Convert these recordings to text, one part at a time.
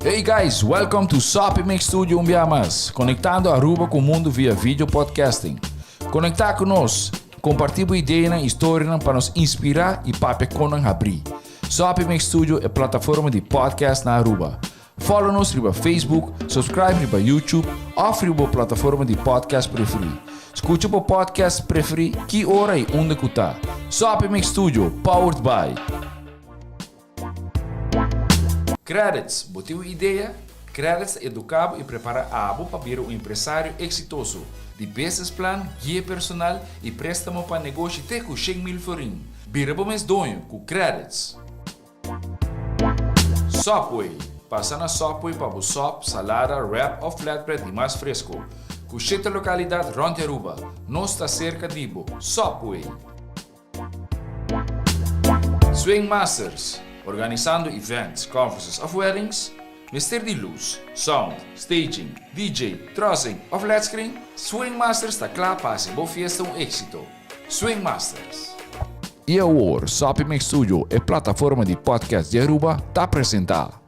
Hey guys, welcome to Papia Studio Umbiamas, conectando Aruba com o mundo via vídeo podcasting. Conectar conosco, compartilhar ideias e histórias para nos inspirar e papia conan abrir. Papia Studio é plataforma de podcast na Aruba. Follow-nos no Facebook, subscribe no YouTube ou na plataforma de podcast preferido. Escute o podcast preferido que hora e onde está. Papia Studio, powered by Credits, botou ideia? Credits educava e prepara a abo para ser um empresário exitoso. De business plan, guia personal e préstamo para negócio até com 100,000 florin. Bira para mês donho com Credits. Subway, passa na Subway para o sop, salada, wrap ou flatbread e mais fresco. Com 7 localidades rond Aruba, não está cerca de Ibo. Subway. Swing Masters, organizando events, conferences of weddings, Mr. de luz, sound, staging, DJ, trussing ou flat screen, Swing Masters está claro para ser boa fiesta um êxito. Swing Masters. E agora, Papia Studio é plataforma de podcast de Aruba, está apresentando.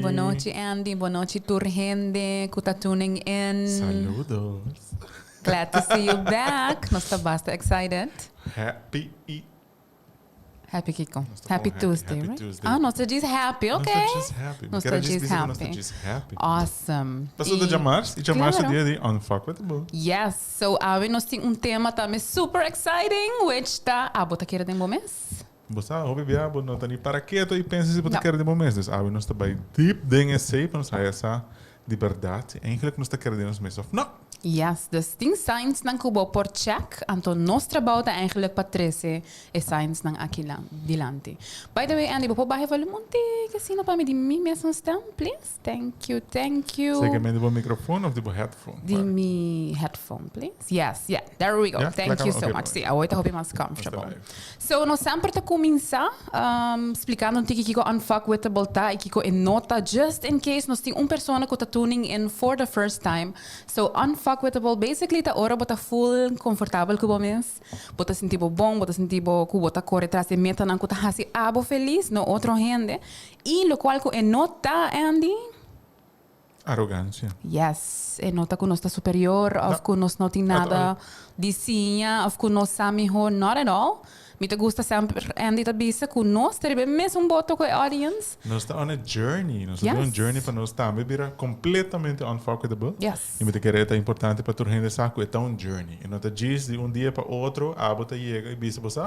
Boa noite, Andy. Boa noite, Turhende, que está tuning in. Saludos. Glad to see you back. Nós estamos bastante excited. Happy Kiko. Happy Tuesday, right? Tuesday. Nós diz happy, ok. Nós diz happy. Awesome. Passou de Jamars, e Jamars é o dia de Unfuckwithable. Yes, so nós temos tema também super exciting, which está a bota queira de um mês. Você ouve bem, não está nem para quieto e pensa se você quer de momentos. Então, nós estamos deep dentro desse, para nos essa liberdade. Eigenlijk nós estamos querendo nos meses. Não. Yes, dus die signs nang kubo por check, anto nos trabalho da eigenlijk patrese e signs nang akila dilante. By the way, Andy, po bahe volumonte que sino pa me di mi mesmo stem, please. Thank you. Zeker met de microfoon of de headphone? Di mi headphone, please. Yes, yeah, there we go. Yeah, Thank you so much. See, I hope I'm comfortable. So, no sempre te comienza explicando que kiko unfuckwithable ta e kiko in nota just in case nos ting persona ko ta tuning in for the first time. So, unfuckwithable basically ta ora bota full confortável com o mês. Bota sentir bom, bota sentir que bota corre atrás de meta nan ko ta hasi abo feliz no outro gente. E lo qual ko in nota, Andy? Arrogância. Yes, e nota que nós está superior, of que nós não tem nada de sinha, of que nós sabemos not at all. Me gusta sempre, Andy, da bisa que nós temos mesmo boto com a audience. Nós estamos on a journey. Nós estamos on a journey para nós também virar completamente unfuckwithable. Yes. E me querer é importante para todo mundo saber que é um journey. E não te diz de dia para outro, a bota chega e bisa você.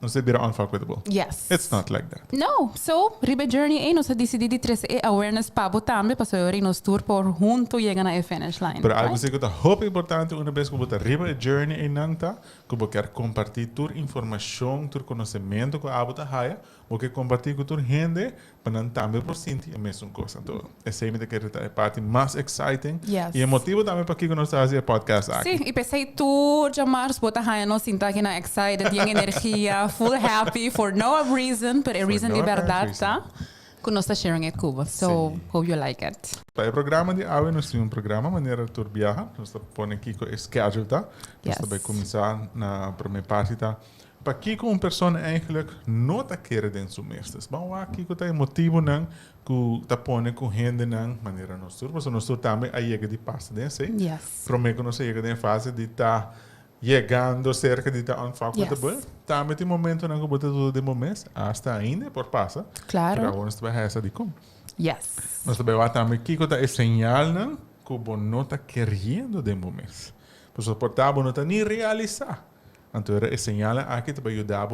Não se vira unfuckwithable. Yes. It's not like that. No. So, riba journey nós decidimos trazer awareness para também, para saber nós tour por junto chegar na finish line. Pero algo que é muito importante, uma vez que você riba journey em nanta, que você quer compartilhar tua informação, tua conhecimento com a bota haia, você compartilhar com tua gente, para não também por sentir a mesma coisa. Então, essa é a parte mais exciting. Yes. E é motivo também para que nós fazemos podcast aqui. Sim, e pensei tu, Jamars, bota haia nós sinta aqui na excited, tem energia, full happy for no reason, but a reason de verdade, tá? Que nós está sharing at Cuba. So, hope you like it. Para o programa de hoje, nós temos programa, maneira de viajar. Nós estamos pondo aqui com o schedule, tá? Nós estamos começar na primeira parte, tá? para Kiko een persoon eigenlijk nota kere den su mestres. Maar waar Kiko tá motivo nang ku tá pone ku hende nang maneira nos tur, porque nos tur também a chega de passa den sei. Yes. Prometo nos chega den fase de tá chegando cerca de tá unfuckwithable. Também tem momento nang ku bota tudo de momento, hasta ainda por passa. Claro. Para nós vai essa de como. Yes. Nós também vai também Kiko tá señal nang ku bonota querendo de momento. Por suportar não tá nem realizar. Então, era señala aqui para ajudar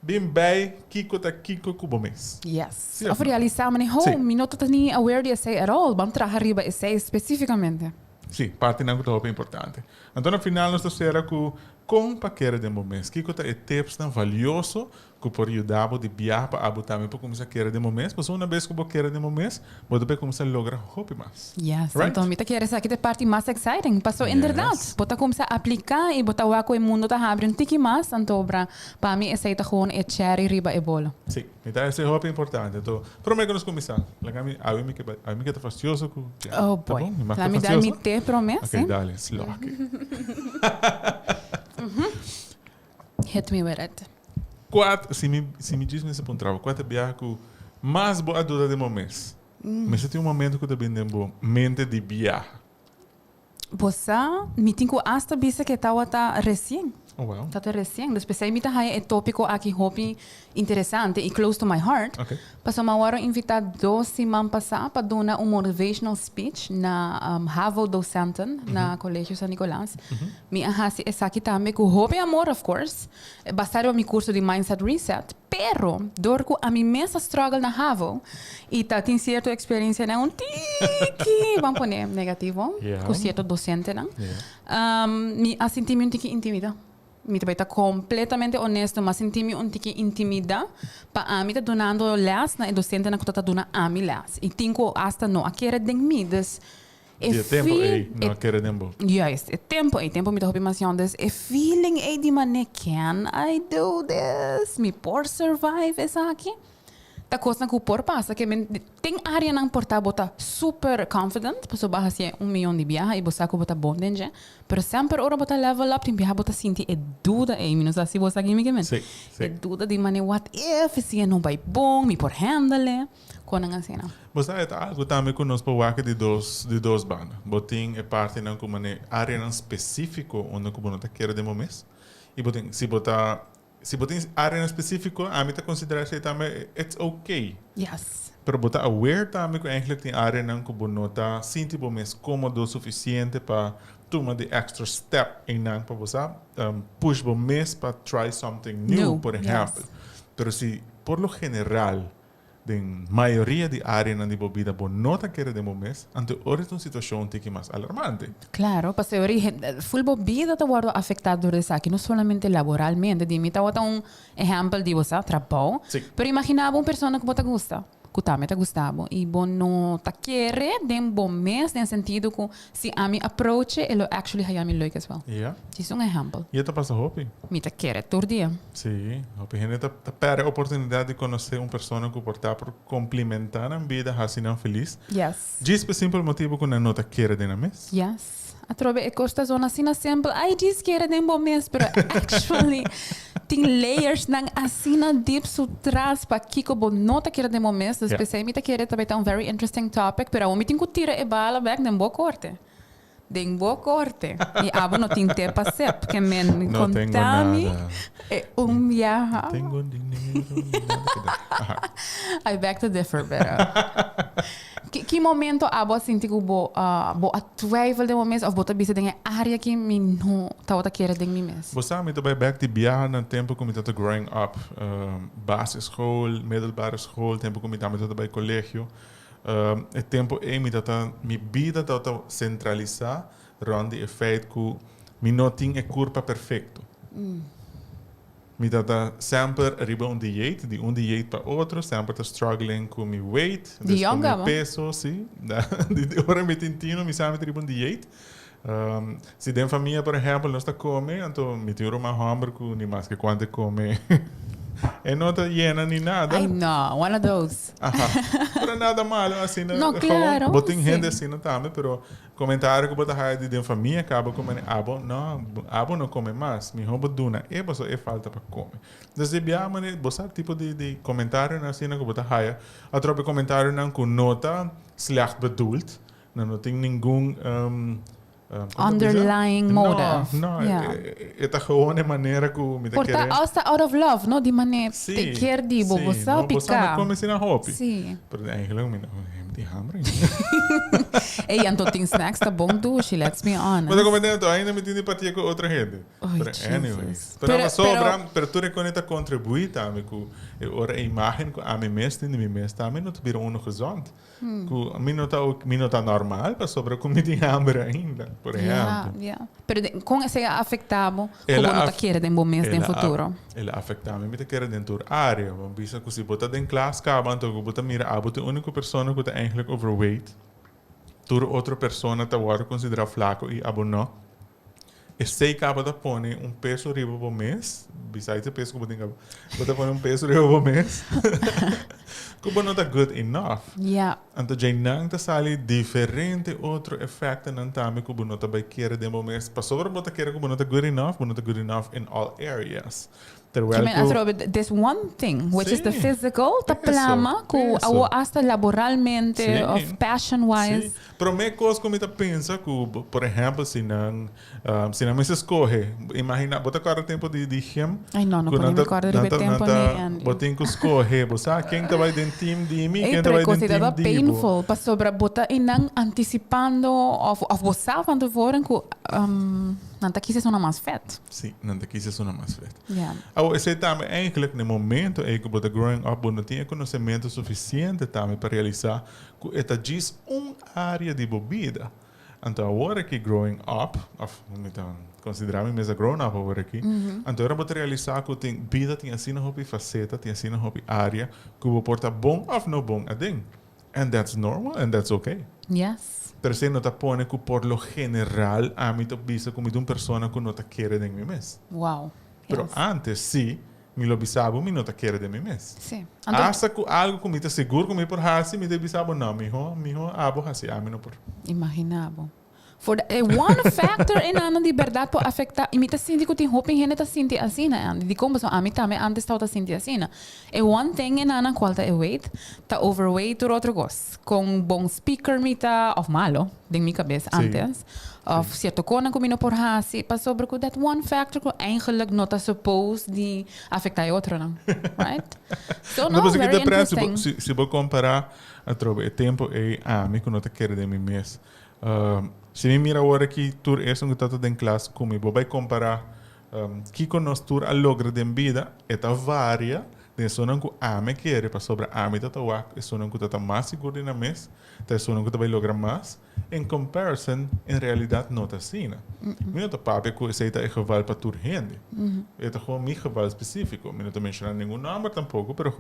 bem bem Kiko tá Kiko kubo mês. Yes. Sim. Of realizar, mas não, me não tô nem aware de essay at all. Vamos trazer arriba essay especificamente. Sim, parte não é importante. Então, no final, nós estamos com como querer de momento. Kiko tá tips tão valioso que por ajudar de viajar para Abu Dhabi para começar a querer de momento. Mas uma vez que você quer de momento, você vai começar a lograr hope mais. Yes. Right? Então, me tá querendo aqui a parte mais exciting. Passou, em verdade. Você começar a aplicar e botar o água no mundo tá abrindo um tiki mais. Então, para mim, essa tá com é cherry riba e bola. Sim, então esse hope é importante. Então, prometo que nós começamos. A mim que tá fastioso. Oh boy. Lá me dá me ter promessa. Ok, dale, slock. Hit me with it. Quatro, se me diz nesse ponto, quatro viagens que mais boa dúvida de momento. Mas tem um momento que eu também tenho mente de viagem. Você, me tenho hasta bisa que tá recém. Oh, wow. Tá recém. Especialmente me tá é tópico aqui hobby interessante e close to my heart. Okay. Passou uma hora invitado 2 semanas passada para dar motivational speech na Havo docenten na Colégio San Nicolás. Me ahasi essa aqui também com hobby amor, of course. Bastaram meu curso de mindset reset, pero dorco a mim mesma struggle na Havo e tá tem certa experiência na tiki, vamos poner negativo, com certo docente não. Me senti-me um tiki intimida. Me também está completamente honesto, mas senti-me um tiki intimida para mim tá donando les na docente na que tá dando a mim les. E tenho hasta não a querer de mim des. E tempo não querer tempo. Yes, é tempo me tá hobby mas ondes é feeling é de maneira can I do this? Me por survive essa aqui. Tá coisa que por passa que tem área não portar bota super confident, posso bahas 1 milhão de viaja e você bota bom dentro, pero sempre ora bota level up, tem viaja bota sentir é dúvida é menos assim você aqui me que Sim. é dúvida de maneira what if se não vai bom, me por handle, quando assim não. Você é algo também que nós podemos de dois bandas. Botin é parte não como área não específico onde como não tá querer de momento. E botin se botin área específico, a mim tá considerar que também it's okay. Yes. Pero botar aware também que eigenlijk tem área não como não tá sinto bom mais cômodo o suficiente para tomar the extra step em não para você push bom mais para try something new, por exemplo. Pero se por lo general den maioria de área na vida por nota querer de momento, ante ora é uma situação que mais alarmante. Claro, porque a full vida está afectada por isso aqui, não somente laboralmente. Dime, está exemplo de você trabalho, pero imaginava uma pessoa que você gosta. Que também está gostando. E bom, não está querer de bom mês, no sentido que se a mim approach, ele actually vai me leuk as well. Ja. Isso é um exemplo. E está passando hopi? Me está querer todo dia. Sim, hopi gente está perde a oportunidade de conhecer uma pessoa que portar por complementar a vida assim não feliz. Yes. Diz por simples motivo que não está querer de na mês. Yes. A trobe é costa zona assim na simple. Ai, diz que era de bom mês, pero actually tem layers nang asina deep sutras para kiko bonota que era de bom mês. Especialmente que era também um very interesting topic, pero o me tem que tirar e bala back de boa corte. De boa corte. E abo não tem tempo para ser, porque men contami é viaja. Tenho dinheiro, nada. I beg to differ, pero que momento abo sinti ko bo a travel de momento of bota bisa dengan área que me não tava querer de mim mesmo. Você sabe também back de viajar no tempo que me tava growing up, basisschool, middelbare school, tempo que me tava também colégio. É tempo em me tava minha vida tava centralizar rond o feito que me não tinha curva perfeito. Me tava sempre arriba dieta, de dieta para outro, sempre tá struggling com meu weight, com meu peso, sim. De hora me tentino, me sempre arriba dieta. Se tem família, por exemplo, nós está come, então me tiro uma hamburger com nem mais que quanto come não está llena ni nada. I know, one of those. Ajá. Pero nada malo, assim, No, claro. Botem sim. gente assim também, pero comentário que bota raio de família acaba comendo abo não come mais, me rouba duna, só falta para comer. Desde bia mane, botar tipo de comentário assim que bota raio, a tropa comentário não com nota slecht bedoeld, não tem nenhum underlying motive. Não, é gewoon een maneira que me Porta asta out of love, no? Die maneira te quer di bo bosa não picar. come assim na roupa. Sim. Pero eigenlijk me die hammer. Ei, anto tem snacks tá bom dushi, let's be honest. Mas eu comentando, ainda me tinha empatia com outra gente. Anyways. Pero tu reconhece contribuir também com a imagem que a mim mesmo, de mim mesmo, também não te vira gezond. A mim não tá normal, para sobre comida hambre ainda, por exemplo. Pero com esse afetado, como não tá querendo em bom mês no futuro. Ele afeta me te quer dentro da área. Vamos ver que se botar dentro classe, acaba então que botar mira, a única pessoa que tá eigenlijk overweight. Toda outra pessoa está agora considerada flaco e não. E se acaba de pôr peso riba por mês, besides o peso que botar pôr peso riba por mês, que não está good enough. Então já não está sali diferente outro efeito não também que não está bem querer de por mês. Para sobre botar querer que não está good enough in all areas. There's one thing, which is the physical, the plama, que hasta laboralmente, of passion-wise. Pero me coisa como eu penso que, por exemplo, se não me se escorre, imagina, bota cada tempo de gym. Ai, não podemos recordar de tempo nem. Botem que escorre, você quem está vai dentro team de mim, quem está vai dentro team de painful, para sobre botar e não antecipando, of você quando forem que não tá quis ser mais fat. Sim, não tá quis ser mais fat. Esse também eigenlijk no momento em que você growing up, não tinha conhecimento suficiente também para realizar que esta diz área de bebida. Então agora que growing up, então considerar-me mesmo grown up agora aqui, então eu vou realizar que tem vida tem assim na hobby faceta, tem assim na hobby área que vou portar bom ou não bom a ding. And that's normal and that's okay. Yes. Pero se não te põe que por lo general a mim te visa como uma pessoa que não te quer de mim mesmo. Wow. Pero antes sí, me lo bisabo, me no te quiere de mí mesmo. Sí. Hasta que algo que me te seguro que me por hasi, me de bisabo no, mijo, abo hasi, a mim não por. Imaginavo. For one factor in ano de verdade pode afetar, e me tá sentindo que tem roupa em gente tá sentindo assim, né? De como a mim também antes estava sentindo assim, né? E one thing in ano qual tá weight, tá overweight ou outro gosto. Com bom speaker me tá of malo, de minha cabeça antes. Of certo coisa que me não por hasi, para sobre que that one factor que eigenlijk não tá supposed de afetar outro, não? Right? So no, very interesting. Se vou comparar a trobe, o tempo é a mim que não te quer de mim mesmo. Se me mira agora que tu és que está em classe comigo, vai comparar que conosco tu a logra de vida, esta varia de sonan que a me quer para sobre a me tata wak, é sonan que está mais seguro na mês, é sonan que vai lograr mais, em comparison, em realidade não está assim. Não está papia que esse é geval para tu gente, é gewoon meu geval específico, não estou mencionando nenhum nome tampouco, pero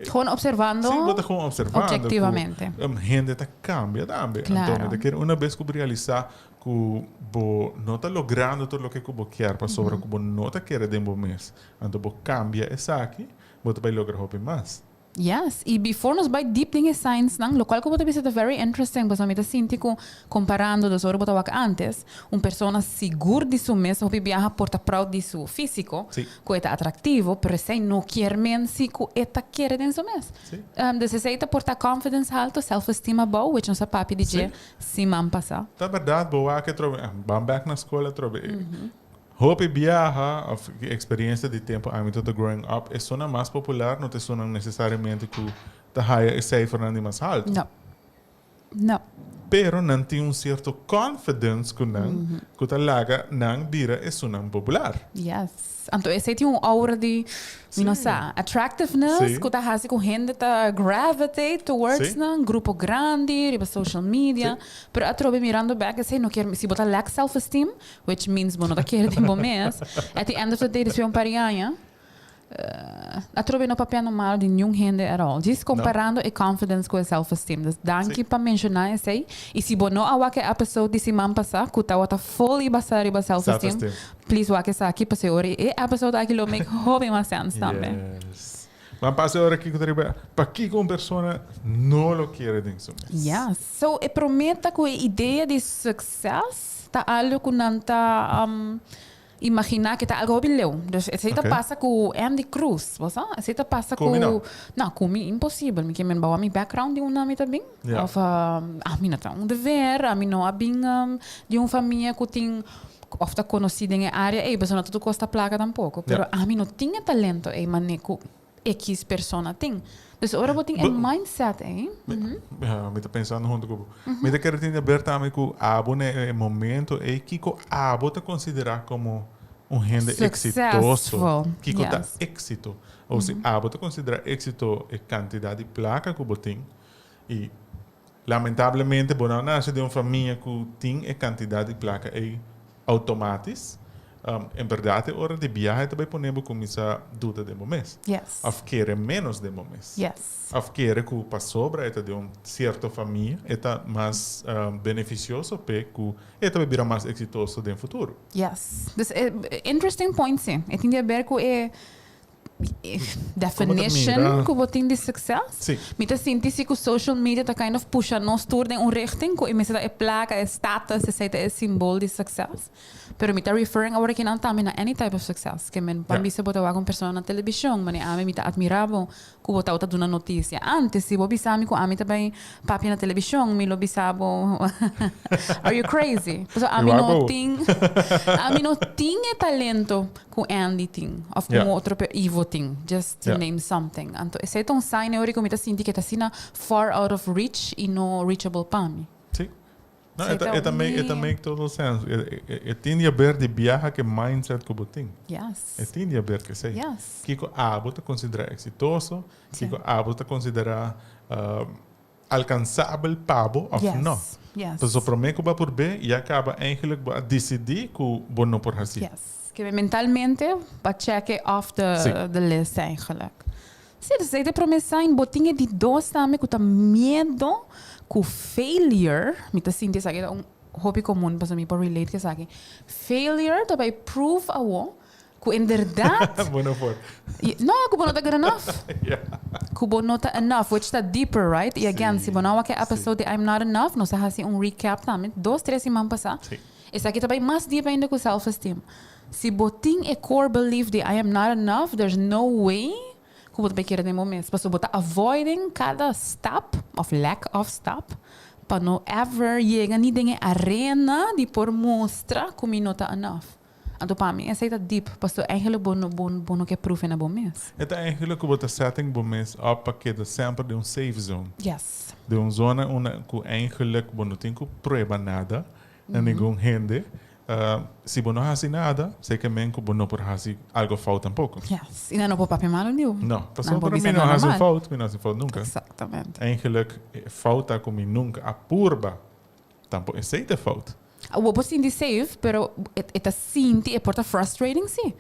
Gewoon observando. Sim, você gewoon observando. Objetivamente. Gente está cambia também. Claro. Então, quer uma vez que realizar que você não está logrando tudo o que você quer para sobre que você não está querendo em mês. Então, você cambia isso aqui, você vai lograr mais. Yes, e before nos vai deep dingen science nang, lo qual como te bisa very interesting, pues a mí te sinti ko comparando dos horas botawak antes, persona seguro de su mes, hopi viaja porta proud de su físico, ko eta atractivo, pero se no quiere men si ko eta quiere den su mes. Desse seita porta confidence alto, self-esteem bom, which nossa papi DJ si man passa. Tá verdade, boa que trobe, bam back na escola trobe. Hope viaja, a experiência de tempo, a mim todo growing up, é sona mais popular, não te sona necessariamente que a raia é safe Fernando mais alto. Não. Não. Pero não tem certo confidence que não, que a laga não vira é sona popular. Yes. Então, esse tem aura de, não sei, attractiveness, que tá hasi com gente tá gravitate towards um grupo grande, riba social media, pero a trobe mirando back, esse não quer, se botar lack self-esteem, which means, bueno, tá quer de bom mês, at the end of the day, desvio parianha, Atrobe no papel normal de nenhum gente at all. Just comparando a confidence com a self-esteem. Dus danke para mencionar isso aí. E se você não awake a pessoa de semana passada, que está fully basada em self-esteem, please wake essa aqui para ser hora. E a pessoa daqui lo make hobby mais sense também. Yes. Mas passa a hora aqui que eu digo, para que uma pessoa não lo quer de isso. Yeah. So, eu prometo que a ideia de sucesso está algo que não está imaginar que está algo bilhão. Dus het passa com Endy Croes, was dat? Het passa com não, comigo impossível. Me quemen bawa mi background de nome também. Of mim não dever, a mim não abing de família que tem of tá conhecida em área, mas não tudo custa placa tampouco. Pero a mim não tinha talento, maneco X persona tem. Dus ora boting een mindset, me tá pensando junto com me tá querendo entender também que abo no momento que o abo te considerar como gente exitoso, que tá éxito. Ou se abo te considerar éxito a quantidade de placa que boting e lamentavelmente não nasce de uma família que tem a quantidade de placa automáticos. Em verdade, a hora de viagem também podemos começar a dúvida de momento. Yes. Of querer menos de momento. Yes. Of querer que para sobra é de uma certa família é mais beneficioso para que é também vira mais exitoso no futuro. Yes. Dus interesting point, sim. Eu tinha a ver com definition que você tem de sucesso. Sim. Me tá sentindo que o social media tá kind of puxa nós tour em richting, que me é placa, é status, é símbolo de sucesso. Pero me tá referring agora que não tá na any type of success. Que men pambi se botar com pessoa na televisão, mas me tá admirável que botar outra duna notícia. Antes se bobi sabe que me também papia na televisão, me lo bisabo. Are you crazy? So a mim não tinha talento com Andy ting, of como outro Ivo ting, just to name something. Então esse é um sign agora que me tá sentindo que tá sina far out of reach e no reachable para mim. Não, it make total sense. Eu tinha a ver de viagem que mindset que eu tenho. Yes. Eu tinha a ver que sei. Yes. Que você considera exitoso, que você considera alcançável pabo of não. Yes. Dus op een que por B e acaba eigenlijk a decidir que você não por assim. Yes. Que mentalmente para check off the list eigenlijk. Sim, dus de promessa em botinha de dois também que tá medo com failure, me tá sentindo que é hobby comum para mim para relate que sabe. Failure também prove que em verdade Bueno for. não, que não tá good enough. Que não tá enough, which tá deeper, right? E again, se você não é a pessoa de I'm not enough, nós tá assim recap também, 2-3 semanas passar. Esse aqui também mais deep ainda com self-esteem. Se botin a core belief de I am not enough, there's no way que você vai querer de momento. Mas você está avoiding cada step of lack of step para não ever chegar nem em arena de por mostrar como não está enough. Então para mim essa é deep, mas eigenlijk não quer proof na momento. É eigenlijk que você setting momento op que é sempre de safe zone. Yes. De zona que eigenlijk você não tem que provar nada, nenhum gente. Se você não faz nada, sei que você não pode fazer algo falta tampouco. Yes. E não pode papel mal nenhum. Não, para mim não faz falta, não faz falta nunca. Exatamente. Eigenlijk falta como nunca apurba, tampouco é certa falta. O você tem de save, pero é sinti é porta frustrating sim.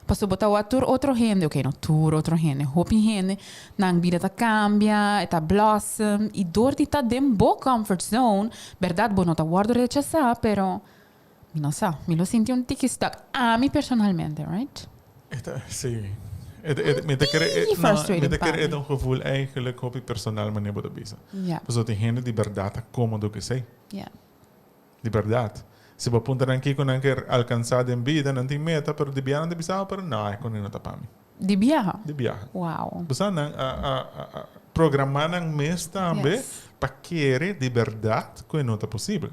Passou botar outro gente, ok, não tur outro gente, hopi gente, na vida tá cambia, tá blossom, e dor de tá dentro bo comfort zone, verdade, bo não tá guardo rechazar, pero não sei, me lo senti tique stuck a mim personalmente, right? Sim. Me te querer een gevoel eigenlijk op je personeel manier worden bezig. Dus dat diegene die verdade cómodo que sei. De verdade. Se você apontar aqui com quer alcançar em vida, não tem meta, pero de viagem de bisao, pero não é quando não tá para mim. De viagem? De viagem. Wow. Você não programar um mês também para querer de verdade que não tá possível.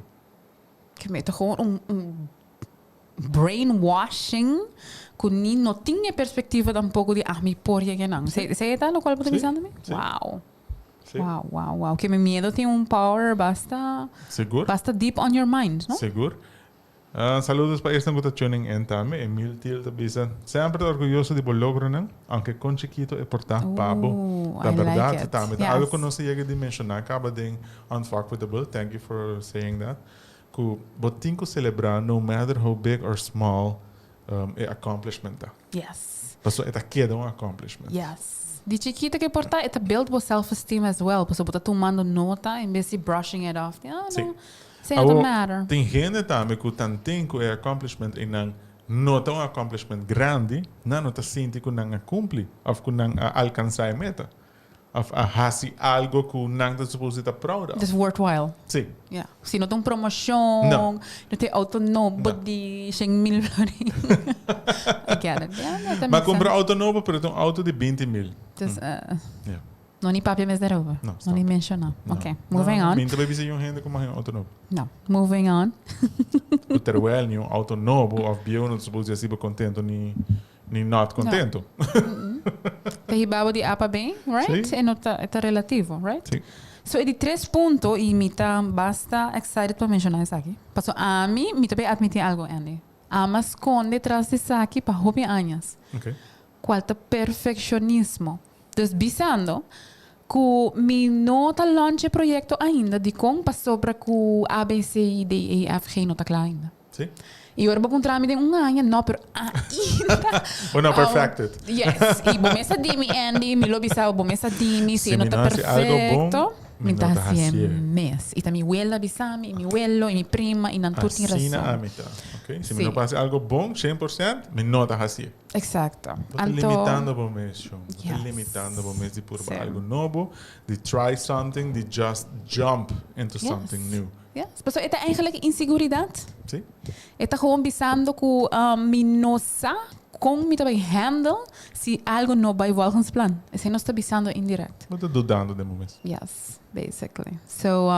Que me tá gewoon brainwashing que não tinha perspectiva tampoco de me por que não. Você tá no qual você pensando também? Wow. Wow. Que meu medo tem power basta deep on your mind, não? Seguro. Saludos para este que está tuning in também. Emil Til te Biezen. Sempre orgulhoso de logro, não? Aunque con chiquito é portar pabo. Da verdade, também. Algo que não se chega de mencionar, acaba de Unfuckwithable. Thank you for saying that. Que você tem que celebrar, no matter how big or small, é accomplishment. Yes. Paso esta queda um accomplishment. Yes. Die chiquita que porta, ita build your self-esteem as well. Paso bota tomando nota em vez de brushing it off. Ah, Sim. não. Say it doesn't matter. Tem gente também que tem que é accomplishment e não nota um accomplishment grande, não tá sente que não cumpre, ou que não alcançar a meta. Of hasi algo que não está suposto estar proud of. It's worthwhile. Sim. Yeah. Se não tem promoção, não tem auto novo de 100,000. I get it. Yeah, mas comprar auto novo, pero tem auto de 20,000. Dus, não nem papia mais daarover. Não nem mencionar. Ok, moving on. Minta baby se um rende como um auto novo. Não, moving on. O terwell ni um auto novo, of bio não suposto ser contento ni not contento. Kahibabo di apa bem, right? Sim. E não tá relativo, right? Sim. So, e de 3 pontos, e me tá basta excited para mencionar isso aqui. Passo a mim, me também admitir algo, Andy. Ama esconde atrás disso aqui para hobby anos. Okay. Qual é perfeccionismo. Dus, bisando, que me não tá launch projeto ainda, de como passou para que A, B, C, D, E, F, G não tá claro ainda. Sim. E agora vou encontrar me um ano, não, pero ainda. Ou não perfected. Yes. E bom essa de mim, Andy, me lo bisao, bom essa de mim, se não tá perfeito. Me tá assim mês. E também huela bisami, mi huelo, e mi prima, e não tudo tem razão. Assim na amita, ok? Se me não passa algo bom, 100%, me nota assim. Exacto. Estou limitando o mês, estou limitando o mês de provar algo novo, de try something, de just jump into something new. Yes. Pero ito eigenlijk inseguridad. Sim. Ito gewoon bisando que me não sabe como me também handle se algo não vai volgens plan. Esse não está bisando indirect. Estou dudando de momento. Yes, basically. So,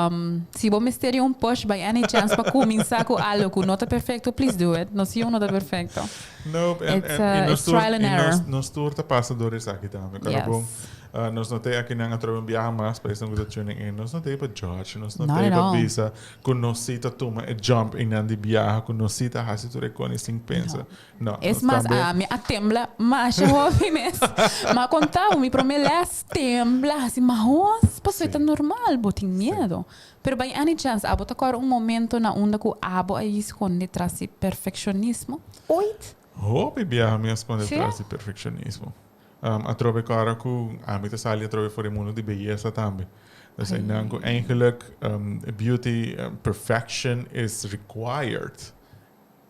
se você ter push by any chance para começar com algo que não está perfeito, please do it. Não sei não está perfeito. Nope. It's trial and error. Nós turta passadores aqui também. Yes. Nós não tem aqui não trabalhar viajar mais para isso que tuning in. Nós não tem para judge, nós não tem para visa que nós cita toma e jump in and viajar que nós cita hasi tu recone sem pensa. Não. Es más a tembla, mas eu ouvi mesmo. Mas contava, me prometes tembla, assim, mas passou tá normal, botin medo. Pero by any chance, abo tá agora momento na onda que abo aí esconde traz perfeccionismo. Oit. Hoop viajar me esconde traz perfeccionismo. A trove cara que a mim sali a trove voor mundo de beleza também. Dus eigenlijk beauty perfection is required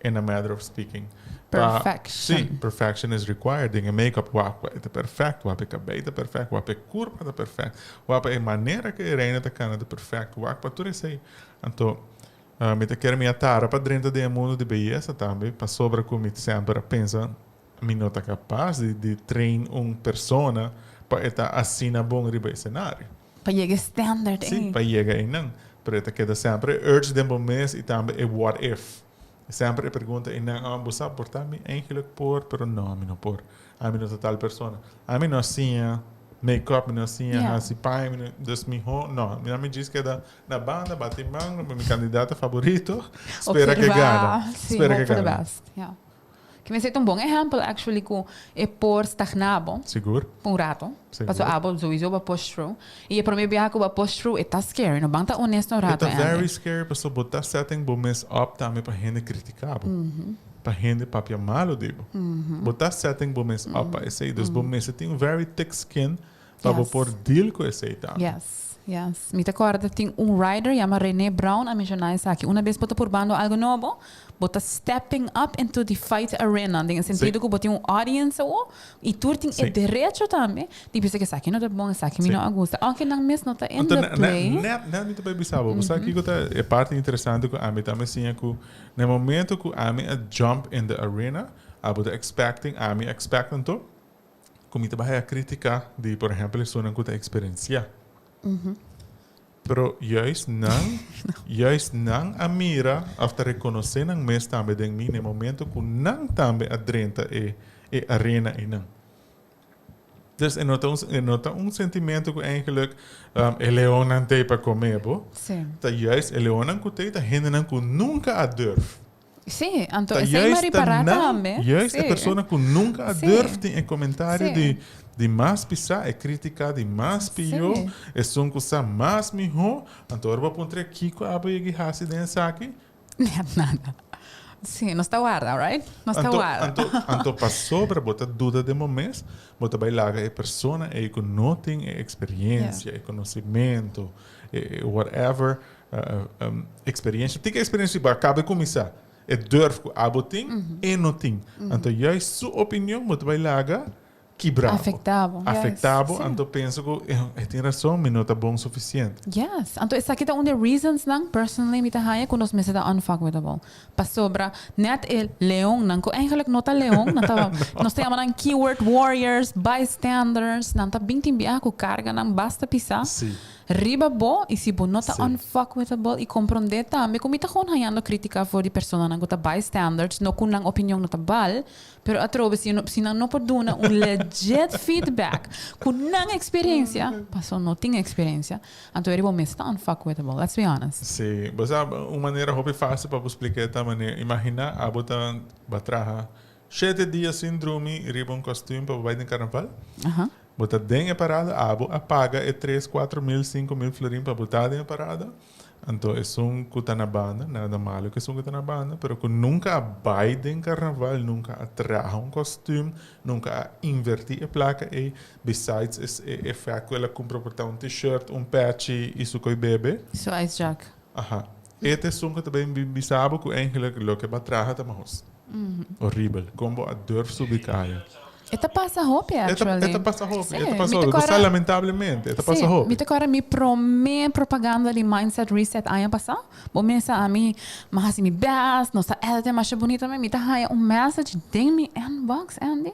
in a matter of speaking. Perfection. Sim, perfection is required. Dingen make-up wap é perfect, wap é cabelo perfect, wap é curva perfect, wap é maneira que reina da cana de perfect, wap para tudo isso aí. Então, me te quero me atar para dentro do mundo de beleza também, para sobra como me sempre pensa me não está capaz de treinar uma pessoa para estar assim na bom riba cenário. Para chegar standard. Sim, para chegar aí não. Para estar queda sempre urge de momento e também é what if. Sempre pergunta e não você portar me eigenlijk por, pero não, me não por. A mim não total pessoa. A mim não assim make-up, me não assim assim pai, me dus me não. Me diz que é na banda bate manga, meu candidato favorito. Espera que ganha. Espera que ganha. Yeah. Que me sei um bom exemplo, actually, que é por stagnado. Seguro. Um rato. Passo a abo, sowieso, ba post-through. E para mim, viajar com a post-through, é scary. Não basta honesto um rato. É very scary, para botar setting bom mês up também para gente criticar. Para gente papia malo, digo. Botar setting bom mês up, esse aí, dos bom mês, tem um very thick skin para pôr deal com esse aí também. Yes. Me acorda, tem writer, chama René Brown, a mencionar isso aqui. Uma vez bota por bando algo novo, bota stepping up into the fight arena. Tem sentido que bota audience e tu tem o direito também. Tipo, isso aqui não é bom, isso aqui não gosta. Aunque não mesmo não está in the play. Não me também bisabo. Você aqui é parte interessante que a mim também sim é que no momento que a mim jump in the arena, a bota expecting to, como te vai a criticar de, por exemplo, isso não que experiencia. Pero juist não a mira after reconhecer não mes também de mim no momento que não também adrenta e arena e não. Dus nota sentimento que eigenlijk leon não tem para comer, bo. Sim. Tá juist leon não tem tá gente não que nunca a durf. Sim, então essa é uma reparada também. Juist a pessoa que nunca a durf tem comentário de mais pisar é criticar de mais pior é som que sa mais melhor então eu vou pôr aqui com a boi que hasi den aqui nada Sim, não está guarda, right? Não está guarda. Anto passou para botar dúvida de momento, botar bailar a pessoa é com noting, é experiência, é conhecimento, é whatever, experiência. Tem que a experiência acaba de começar. É durf com aboting e noting. Então, juist sua opinião, botar bailar quebrado. Afetável, então penso que tem razão, mas não está bom o suficiente. Yes. Então, essa aqui é uma das reasons, personally, me tahaya kung nós mesmo da unfuckwithable. Pasobra, net leão, nanko, eigenlijk não tá leão, nós temos keyword warriors, bystanders, não tá bem timbiar com carga, não basta pisar. Sim. Riba bo, e se bo nota unfuckwithable, e compreender também, como ita kon hayando crítica for di persona nang ta bystanders, no kun lang opinião nota bal, pero atrobe se não perdona legit feedback, kun nang experiência, passou não tinha experiência, então riba mesta unfuckwithable, let's be honest. Sim, mas uma maneira hobby fácil para explicar também, imagina a botar batraha 7 dias sem dormir, riba costume para vai de carnaval. Botar dentro da parada, a paga é 3, 4 mil, 5 mil florins para botar dentro da parada. Então, é um que está na banda, nada malo que é um que está na banda, mas que nunca vai dentro do carnaval, nunca atraja costume, nunca invertir a placa e, besides, é fato que ela compra portar t-shirt, patch e isso que bebe. Isso é ice jack. Este é um que também bisabo que eigenlijk lo que batraja tamahos. Horrível. Como a dor subicaia. Esta passa roupa, actually. Esta passa roupa. Esta passa roupa. Você lamentavelmente. Esta passa roupa. Me agora me promete propaganda de mindset reset aí passar. Bom, pensa a mim, mas assim me best, nossa, ela tem mais bonita, mas me tá aí message de me inbox, Andy.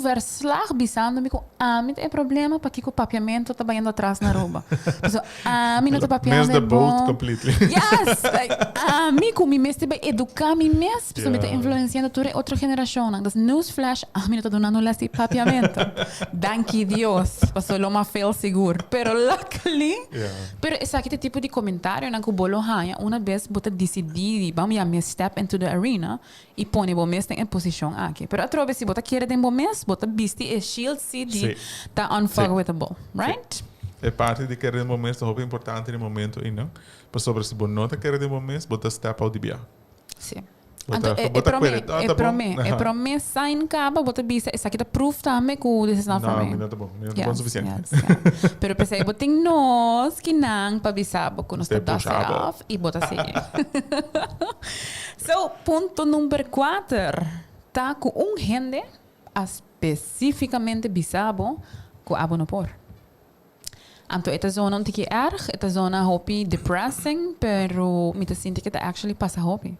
Verslag bisando-me com mim tem problema para que o papiamento está indo atrás na roupa. So, mim não está papiando é bom. Boat completely. Yes, like, mim com mim mesmo educar mim mesmo, pessoa me está influenciando toda outra geração. Das newsflash, mim não está dando esse papiamento. Danke Deus, passou lo mais fail seguro. Pero luckily, pero esse aqui é tipo de comentário na que o bolo raia, uma vez bota decidir, vamos me step into the arena e põe o mesmo em posição aqui. Pero outra vez se bota querer de mês, bota bisti e shield CD tá unfuckwithable, right? É parte de querer de momento, é importante no momento e não. Para sobre se não tá querer de momento, bota step out de bia. Sim. É promessa em capa, bota bisti, essa aqui tá proof também que this is not for me. Não tá bom, não tá bom o suficiente. Pero pensei, bota em nós que não para bisabo, que nós tá dust off e bota assim. So, ponto número 4, tá com gente especificamente bisabo que abo não por. Então, esta zona não é erg, esta zona é depressing, pero me sinto que está actually passa hopi.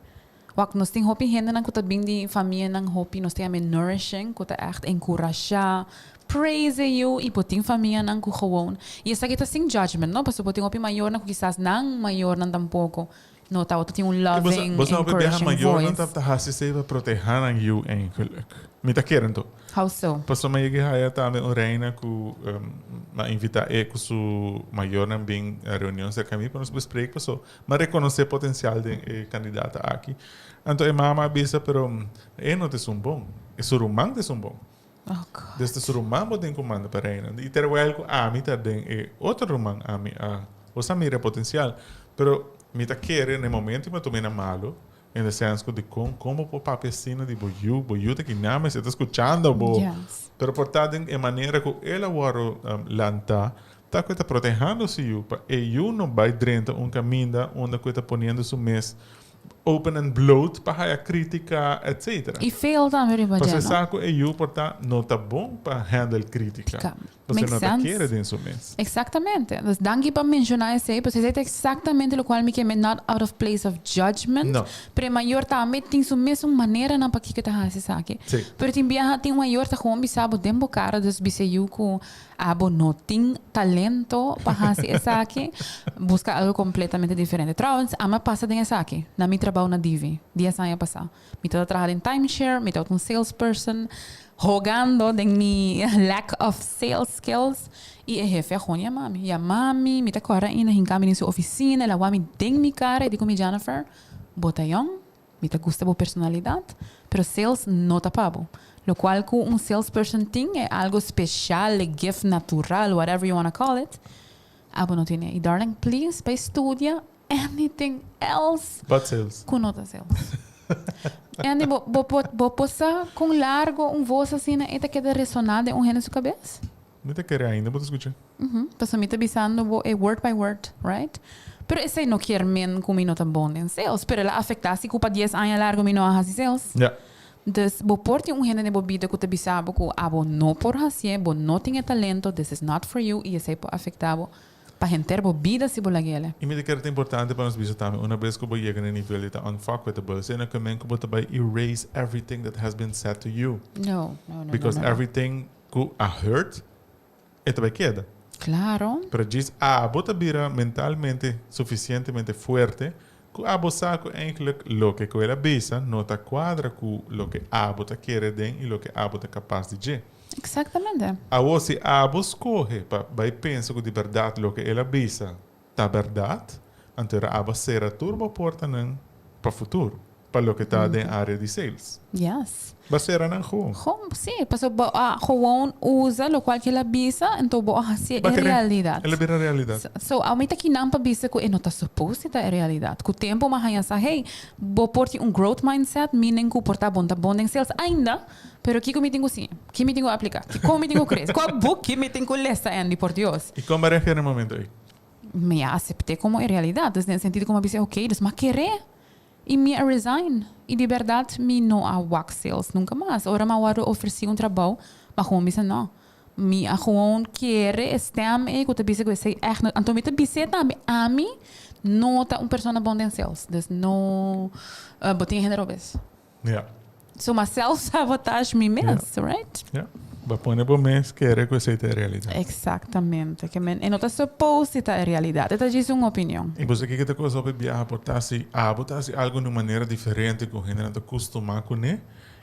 Wak nós tem hopi gente não que está bem de família não hopi, nós temos nourishing, que está echt encourajar, praise you e poting família não que gewoon. E essa aqui está sem judgment, não? Porque poting hopi maior não que quizás não maior não tampouco. No, tá, tem loving, encouraging maior não tá hasi para proteger you eigenlijk. Me tá querendo. How so? Passo mais que haya também reina que invita com su maior não bem a reunião cerca mim para nos bespreek passo, mas reconhecer potencial de candidata aqui. Então é mama bisa pero não é bom. É surumang é bom. Oh God. Desde surumang mo tem comando para reina. E ter well ko ami ta den outro rumang ami o mira potencial, pero me tá querendo no momento me tomei na malo em the sense de como o papecina de boiu te que não me está escutando bo pero portado em maneira que ela waro lanta tá que tá protegendo se you e you não vai dentro caminho onde que tá ponendo su mês open and bloat para a crítica, etc. E fail também, você sabe que eu porta não tá bom para handle crítica. Você não tá querer dentro mês. Exatamente. Então, danke para mencionar isso aí, porque é exatamente o qual me que not out of place of judgment. Não. Pero maior também tem sua mesma maneira na para que tá fazendo sabe. Pero tem maior tá com bisabo dembo cara dos biseyu com abo não tem talento para fazer isso aqui. Busca algo completamente diferente. Trouwens, ama passa den essa aqui. Na mi trabalho na Divi. Dia saia passar. Me tô trabalhando em timeshare, me tô um salesperson, jogando de mi lack of sales skills. E o jefe é a mami. E a mami, me tá correndo em caminho em sua oficina, ela vai me den mi cara e digo mi Jennifer, bota young, me tá gusta boa personalidade, pero sales não tá pabo. Lo qual que salesperson tem é algo especial, gift natural, whatever you want to call it. Abo não tem. E darling, please, para estudar anything else. But sales. Com nota sales. Andy, bo possa com largo voz assim, eta queda ressonada na sua cabeça? Mita kere ainda, vou escutar. Passo me bisando word by word, right? Pero esse não quer men com minota bom em sales, pero ela afeta se culpa 10 anos largo mino a sales. Ja. Dus bo porti gente de bobida que te bisabo que abo no por hacer, bo no tiene talento, this is not for you, e esse po afetado para gente bobida se bo lagele. E mita kere é importante para nós visitar, uma vez que eu chego no nível de unfuckwithable, se não que men que eu também erase everything that has been said to you. No. Because no. everything que a hurt, é também queda. Claro. Pero diz, bota vira mentalmente suficientemente fuerte que sabe eigenlijk lo que ela bisa não está quadra com lo que bota quer den e lo que bota capaz de dizer. Exatamente. Se escorre para pensar que de verdade lo que ela bisa tá verdade, então aba será turbo porta para futuro, para lo que está dentro área de sales. Yes. Basera não gewoon. Sim, gewoon usa lo qual que ela bisa, então bo assim é realidade. Ela vira realidade. So, ao meio que não para bisa que não está suposto é realidade. Com o tempo, mas aí sa hey, bo porti growth mindset, meaning que porta bom em sales ainda, pero que me tenho sim, que me tenho aplicar, que como me tenho crescer, qual book que me tenho ler Andy por Deus. E como é que no momento aí? Me aceitei como é realidade, no sentido como bisa ok, mas querer e me resign. E de verdade, me não há wax sales nunca mais. Ora, eu ofereci trabalho, mas como me não. Me gewoon querer estar e que eu te que sei echt. Então me te bise também a mim não tá pessoa bom em sales. Dus não botinha generobes. Yeah. So my self sabotage me mesmo, right? Yeah. Va pone por mês que é a realidade. Exatamente. Que men não está suposto a realidade. Esta é uma opinião. E você que te coisa sobre viajar botar algo de maneira diferente que o gente não está acostumado com ele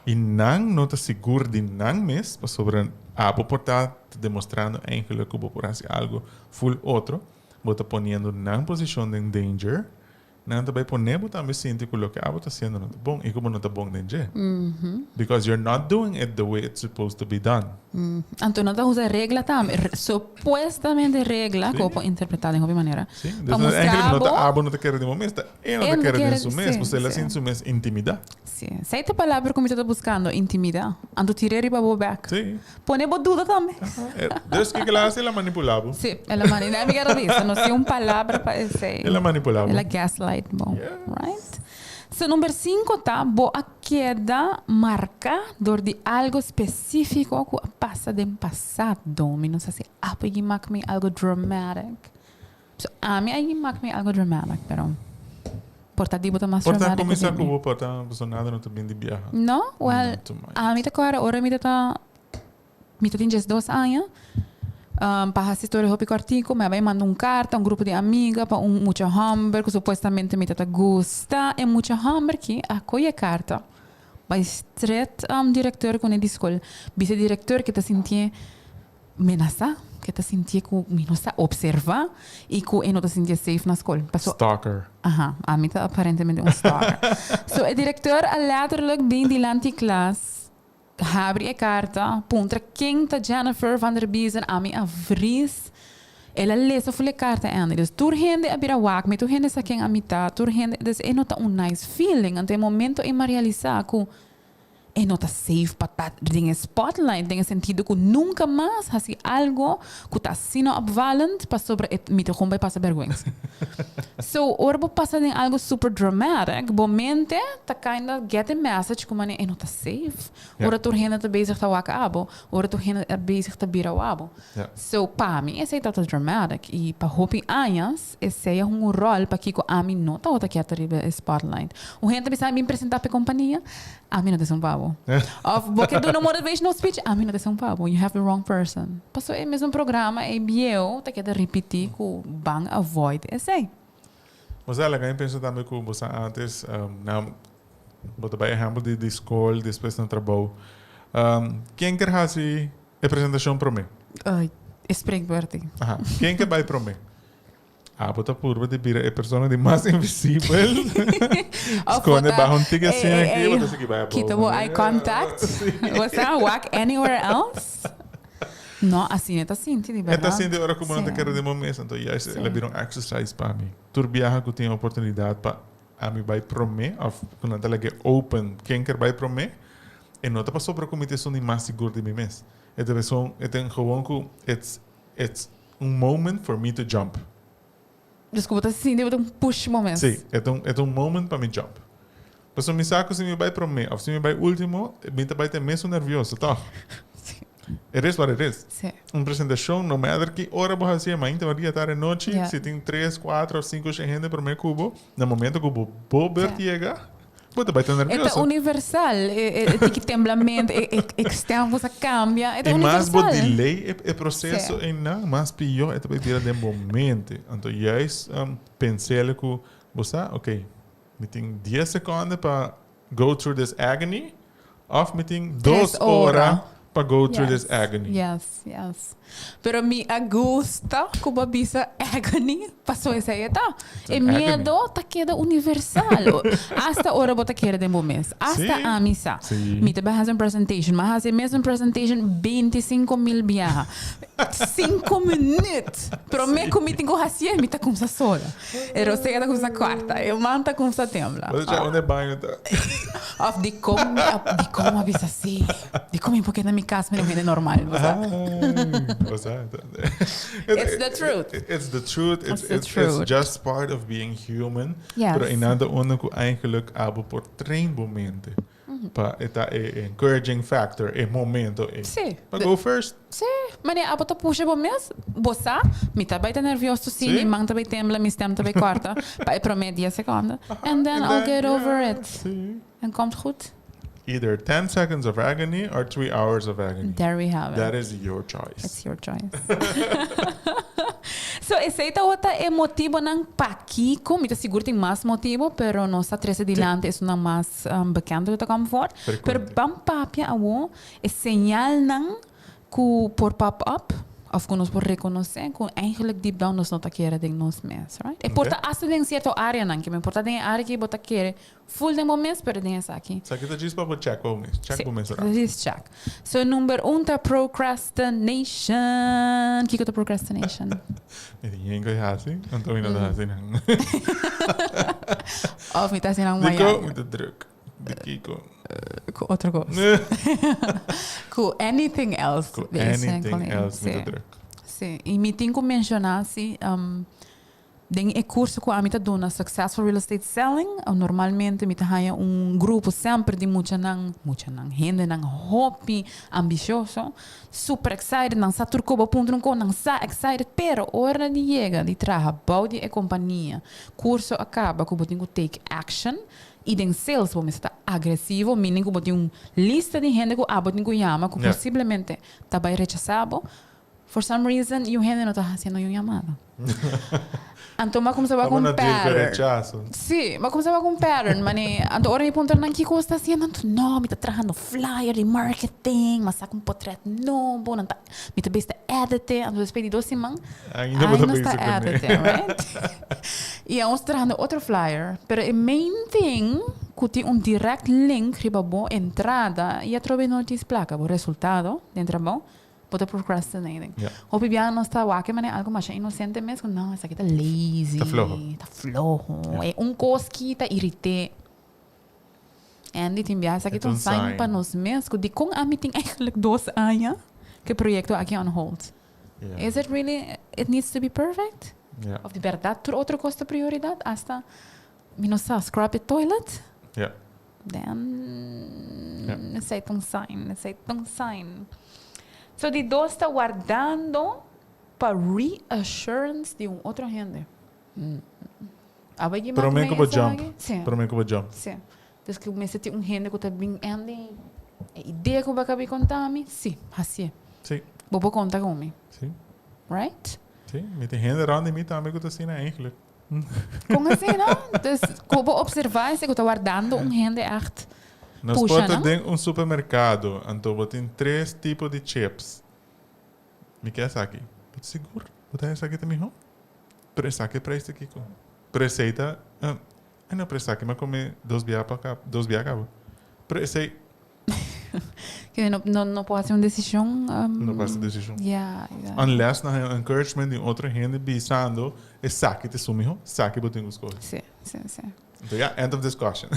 e não está seguro de não mesmo para sobre portar demonstrando em que o por fazer algo full outro, bota ponendo na posição de danger. Não também poner botar me sinto que o que está fazendo não está bom e como não está bom danger. Because you're not doing it the way it's supposed to be done. Então não está usando regra também, supostamente regra que eu posso interpretar de alguma maneira. Sim, então não está não está querendo de momento, não está querendo de mês, você ela sente mês intimidade. Sim, essa palavra que eu estou buscando, intimidade. Ando tirei para o back. Sim. Pone dúvida também. Deus que ela é manipulado. Sim, ela manipulava. Não sei uma palavra para dizer. Ela manipulava. Ela gaslight. Bom, right? So, número 5 tá, boa queda marcador de algo específico que passa do passado. Não sei se pode marcar algo dramatic. So, a mim aí marca algo dramatic, pero portativo tá mais dramatic. Porta começar com o porta nada não tá bem de viajar. Não, well, a mim tá agora, ora mim tá tem 2 anos. Para a história do artigo, me vai mandar carta a grupo de amigas para muito hamburger que supostamente me gusta e muito hamburger que acolhe a carta vai estreito diretor com a escola vice-diretor que está sentindo ameaça que está sentindo que não está observar e que não está sentindo safe na escola. Stalker. A mim está aparentemente stalker. So, o diretor letterlijk bem diante da classe abre a carta, punta quem tá Jennifer van der Biezen a mim a vries. Ela lê só a carta ainda. Dus tur gente a bira wak, mas tur gente sa quem a mitad, tur gente, dus é nota nice feeling. Ante momento em realizar que é nota safe para estar em spotlight, tem sentido que nunca mais assim algo que está sendo obvalent para sobre me te vai passar vergonha. So, orbo passa em algo super dramatic, bomente tá kinda get a message como é nota safe. Ora tu gente tá bezig tá waka abo, ora tu gente é bezig tá bira abo. So, para mim esse é tá dramatic e para hopi anos esse é rol para que a mim nota outra que é spotlight. O gente precisa me apresentar para companhia, a mim não é São Paulo. Of porque do no motivational speech, a mim não é São Paulo. You have the wrong person. Passou é mesmo programa é bio, tá que repetir com bang avoid esse. Mas ela ganha pensa também que você antes não botar bem exemplo de escola, depois no trabalho. Quem quer fazer apresentação para mim? Spreekwoord. Quem quer vai para mim? Bota purba de bira é pessoa de mais invisível. Esconde bajo tigre assim aqui, bota aqui vai. Quita o eye contact. Você walk anywhere else? Não, assim é assim, de verdade. É assim de hora como não te quero de momento, então já ela vira um exercise para mim. Tu viaja que tem a oportunidade para a mim vai promer, of quando ela é open, quem quer vai promer, e não tá passou para cometer som de mais seguro de mim mesmo. É gewoon que it's moment for me to jump. Desculpa, tá se sentindo um push momento. Sim, é moment para me jump. Mas me saco se me vai promer, ou se me vai último, me vai ter mesmo nervioso, tá? It is what it is. Sim. Uma apresentação, no matter que hora você fazer, mas então varia tarde noite, se tem 3, 4 ou 5 gente para o meu cubo, no momento que o bobo chega, você vai ter nervioso. É universal, é que temperamento, externo, você cambia, é universal. E mais o delay, é processo, e não, mais pior, é também vir de momento. Então, pensei que você, ok, me tem 10 segundos para go through this agony, ou me tem 2 horas para go through this agony. Yes. Pero me gusta como bisa agony passou essa aí, tá? E medo tá queda universal. Hasta hora bota queda de momento. Hasta a missa. Me te vai fazer uma presentation, mas fazer mesmo presentation 25,000 biarra. 5 minutos. Pero me comi tenho raciel, me tá com essa sola. E você tá com essa quarta. E manta com essa tembla. Mas já onde banho tá? Of de como bisa assim. De como porque na minha casa me não é normal, It's the truth. It's the truth. It's just part of being human. Yes. Pero inanda único eigenlijk abo por treinamento. Pa eta encouraging factor e momento e. Sim. Pa go first. Sim. Mas a bota puxa bom mesmo. Bossa, me tá bem nervioso sim, me manta bem tembla, me stem tá bem quarta. Pa promet 10 segundos. And then I'll get over it. Sim. En komt goed. Either 10 seconds of agony or 3 hours of agony. There we have it. That is your choice. It's your choice. So, esse aí é motivo não paquico, me seguro tem mais motivo, pero nossa trece dilante é uma mais bekende que come for. Pero bam papia awo é señal não que por pop-up of que nos por reconhecer que eigenlijk deep down nos não tá querer de nós mesmos, right? E porta hasta em certa área não, que me importa tem área que bota querer full de momentos, pero tem essa aqui. Só que tá diz para check o mês. Check o mês. This check. So número 1 tá procrastination. Que tá procrastination? Ninguém ganha assim, então ainda dá assim não. Of me tá assim não mais. Dico muito druk. Dico. Com outra coisa. Com anything else. Com anything else muito druk. Sim. E me tenho que mencionar se den é curso que a mim tá dando successful real estate selling, normalmente me tá grupo sempre de muita gente nang hobby ambicioso, super excited, nang sa turco ponto nang sa excited, pero hora de chega de trabalho de companhia, curso acaba que eu tenho que take action. E den sales vou estar agressivo, meaning que eu tenho lista de gente que eu tenho que chamar, que possivelmente tá bem rechazado. For some reason, o gente não tá fazendo uma chamada. Então, mas começava com um pattern. Sim, mas começava com um pattern. Então, agora me perguntam, o que você está fazendo? Não, me está trabalhando flyer de marketing, mas saca um portrait novo, me está besta editing. Então, depois de 2 semanas, ainda não está editing, right? E eu estou trabalhando outro flyer. Mas o main thing, que tem um direct link, riba boa entrada, e a trobe notícia placa, o resultado, dentro bom. Pode procrastinating. O Bibiana não está aqui, mas é algo mais inocente mesmo. Não, essa aqui está lazy. Está flojo. É coisa que está irritante. Andy, tem essa aqui é um sign para nós mesmos. De como a mim tem eigenlijk 2 anos que o projeto aqui on hold. Is it really, it needs to be perfect? Of de verdade, outra coisa prioridade? Hasta, não sei, scrub the toilet? Then, necessita um sign. So, de 2 está guardando para reassurance de outro gente. Para mim, como jump. Sim. Para mim, como jump. Sim. Então, que comecei a ter gente que está bem... A ideia que eu acabei de contar, sim, assim. Sim. Vou contar comigo. Sim. Right? Sim. Me tem gente around mim também que está assim, eigenlijk. Como assim, não? Então, vou observar se eu estou guardando gente echt... Nós podemos ter supermercado, então tem 3 tipos de chips. Me quer essa aqui? Pode seguro? Pode essa aqui também, não? Pero essa aqui é para isso aqui. Preceita... não para aqui, mas come 2 bias para cá, 2 bias acaba. Pero esse que não pode ser uma decisão... não pode ser decisão. Yeah. Unless na encouragement de outra gente bisando, essa aqui te sumiu, essa aqui botem os coisas. Sim. Então, end of discussion.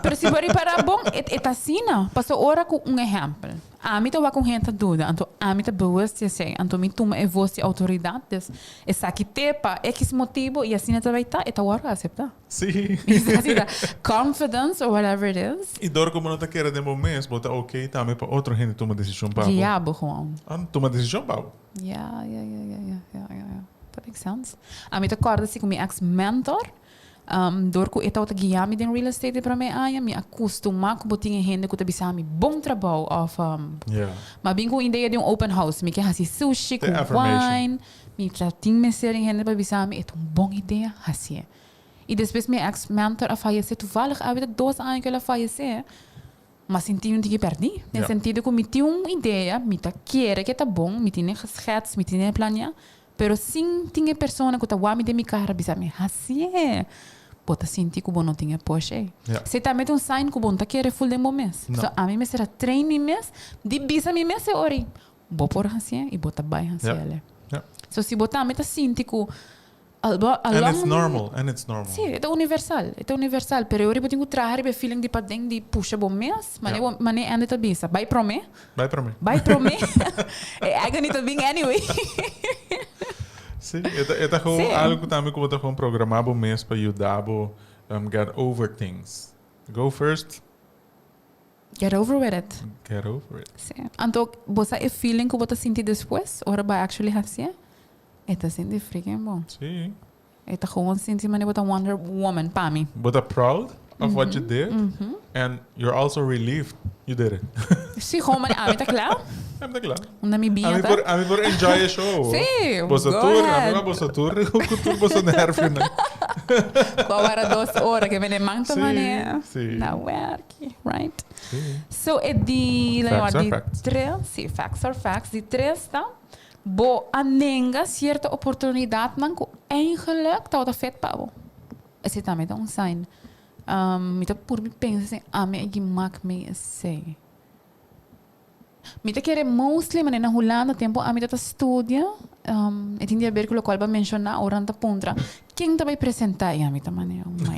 Pero se você para bom, é assim, não. Passou hora com exemplo. A mim tá com gente dúvida, então a mim tá boa se sei, então me toma é você autoridades, essa aqui tepa, X motivo e assim não vai estar, é hora aceitar. Sim. Confidence or whatever it is. E dor como não tá querendo de momento, bota ok, também para outro gente toma decisão para. Diabo gewoon. Toma decisão para. Ja. That makes sense. A mim tá acorda se com meu ex-mentor. Door ko ito te guiar met in real estate para mim me acostuma com botinha rende com te bisa mi bom trabalho of mas bem com ideia de open house me que hasi sushi com wine me trating me ser rende para bisa mi é bom ideia hasi e depois meu ex mentor a fallecer toevallig havia 2 anos que ela fallecer mas senti que perdi no sentido que me tinha uma ideia me tá kere que tá bom me tinha geschets me tinha plania pero sim tinha pessoa que tá wami de mi cara bisa mi hasi bota senti que o bom não tinha poche. Se também um sign que o bom tá querendo full de mês. So a mim me será treino mês, de bisa mi mês é ori. Bo por assim e bota bem assim So se botar meta senti que and it's normal. Sim, é universal. Pero eu botinho que trazer be feeling de padeng de puxa bom mês, mas nem anda tá bisa. Vai pro mim. É agonita bem anyway. Sim, é gewoon algo também que você gewoon programar o mês para ajudar a get over things. Go first. Get over with it. Sim. Então, você é feeling que você sente depois, ou vai actually fazer? É tá sentindo freaking bom. Sim. É tá gewoon sentindo mas você Wonder Woman para mim. But proud of what you did, and you're also relieved you did it. Sim, gewoon maar aan tá claro? Tá claro. Onda mi bia. A mim por enjoy a show. Sim. Bossa tour, a mim bossa tour, o tour bossa nervo, né? Qual era 2 horas que me manta mané? Sim. Na work, right? Sim. So é de facts. 3, sim, facts are facts. De 3 tá. Bo anenga certa oportunidade não que eigenlijk tá vet para bo. Esse também é sign. Me tá por me pensa assim, me que mak me sei. Me tá querer mostly mas na Holanda tempo me tá estudia. E tinha a ver com o qual vai mencionar oranta puntra. Quem tá vai apresentar e me tá mané. Oh my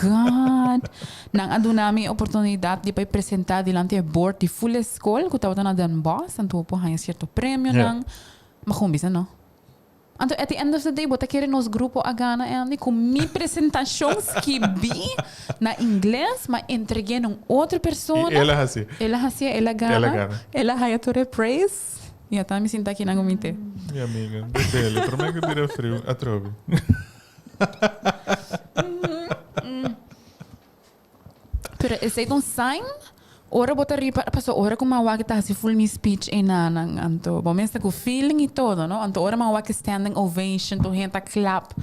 god. Nang adunami oportunidade de vai apresentar diante do board de full escola que tava na Dan Boss, então po há certo prêmio nang makumbisa no. Então, at the end of the day, bota querer nos grupo agana e com minha apresentação que vi na inglês, mas entreguei num outra pessoa. Ela assim. Ela gana. Ela haya tore praise. E até me sinto aqui na comitê. Minha amiga, dele, por mim que tira frio, a trove. Pero esse é um sign. Ora botar ripa, passou ora com uma wag tá assim full me speech e nang anto, bom mesmo com feeling e todo, no? Anto ora uma wag standing ovation, to gente clap.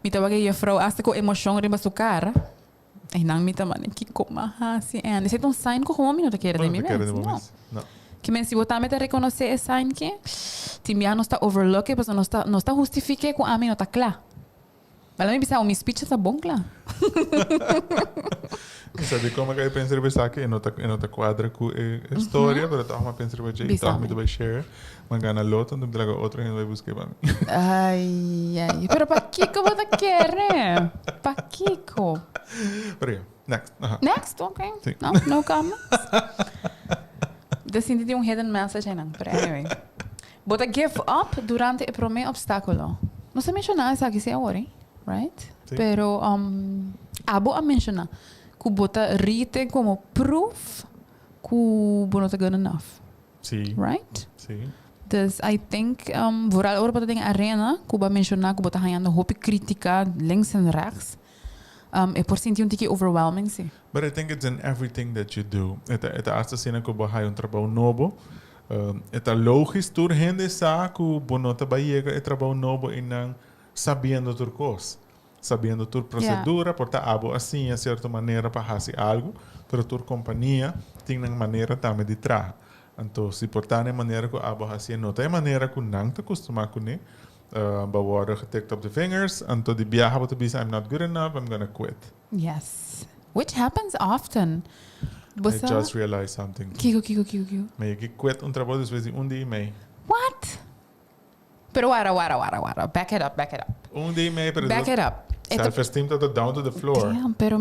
Me tá wag e frau hasta com emoção riba su cara. E nang me tá mane que coma assim, e esse é um sign que como não tá querendo de mim. Não. Que men se botar me tá reconhecer esse sign que timia não está overlook, mas não está justifique com a mim não tá claro. Mas me pensar, o meu speech tá bom, claro. Sabe como que eu pensei pensar que não tá quadra com a história, mas eu pensei que eu estava me vai share, mas ganha loto, então traga outro que vai buscar para mim. Ai, pero para Kiko você quer? Para Kiko. Pero next. Next, okay. Sim. No comments. Decidi de hidden message não, pero anyway. Bota give up durante o primeiro obstáculo. Não se menciona isso aqui se agora, right? Sim. Pero abo a mencionar que bota rite como proof que não tá good enough. Sim. Right? Sim. Dus I think vooral over bota ding arena que ba mencionar que bota ganhando hoop crítica links en rechts. É por sentir tique overwhelming sim. But I think it's in everything that you do. Eta hasta cena que vai trabalho novo. Eta logisch tur gente sa que bonota vai chegar trabalho novo e não sabendo tur coisa. Sabendo tur procedura, porta abo assim, a certa maneira para fazer algo, pero tur companhia tem uma maneira também de trabalhar. Então, se portar de maneira que abo assim, não tem maneira que não te acostuma com né, worden getikt op de vingers, então de viaja wat bisa, I'm not good enough, I'm gonna quit. Yes, which happens often. I just realized something. Kiko. Maar je quit een trabalho dus wees die mee. What? Pero wara. Back it up. Day mee, pero Back it up. Self-esteem está down to the floor. Damn, pero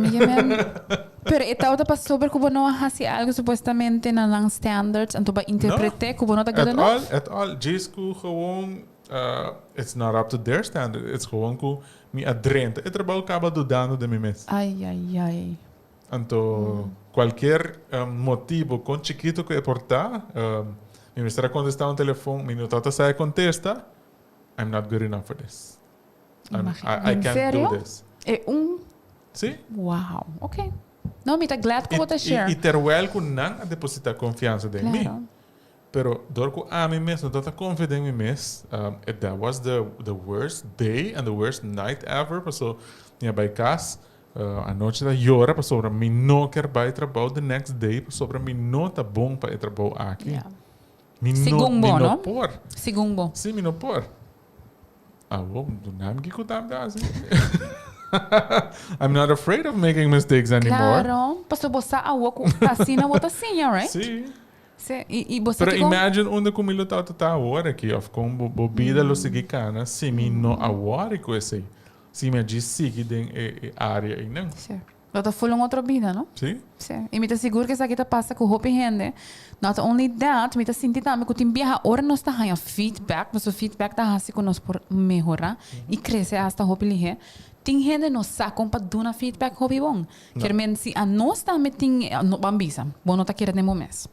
pero ita outra pa sobre kubo no hasi algo supostamente na lang standards en to ba interprete kubo no ta good enough. At all. Jisku gewoon, it's not up to their standard. It's gewoon ku mi adrente. E trabalho acaba dudando de mim mesmo. Ai. Então, qualquer motivo com chiquito que portar, me estará contestar telefone, me notata sai contesta, I'm not good enough for this. I can't do this. Sim? Wow, ok. Não, me tá glad que você share. E terwijl ku não depositar confiança em mim. Pero door ku a mim mesmo, não tá confident em mim mesmo. That was the worst day and the worst night ever. Passou minha by casa. A noite da llora para sobre mim não quer vai trabalhar the next day para sobre mim não tá bom para ir trabalhar aqui. Yeah. Segundo não por. Segundo. Sim, me não por. Do nome que cuidam da assim. I'm not afraid of making mistakes anymore. Claro, pastor você a o assina outra senha, right? Sim. E você Pero imagine onde comigo tá agora aqui, of com bobida lo segui cana, se me não agora com esse. Se me diz sigue den área aí não. Sim. Outra foi outra vida, não? Sim. Sim. E me tá seguro que essa aqui tá passa com hope rende. Not only that, me tá sentindo também que tem biha hora nós tá ganhando feedback, mas o feedback tá assim com nós por melhorar e crescer hasta hope lihe. Tem gente não sabe para dar feedback hope bom. Quer men se a nós também tem no bambisa, bom não tá querendo no mês.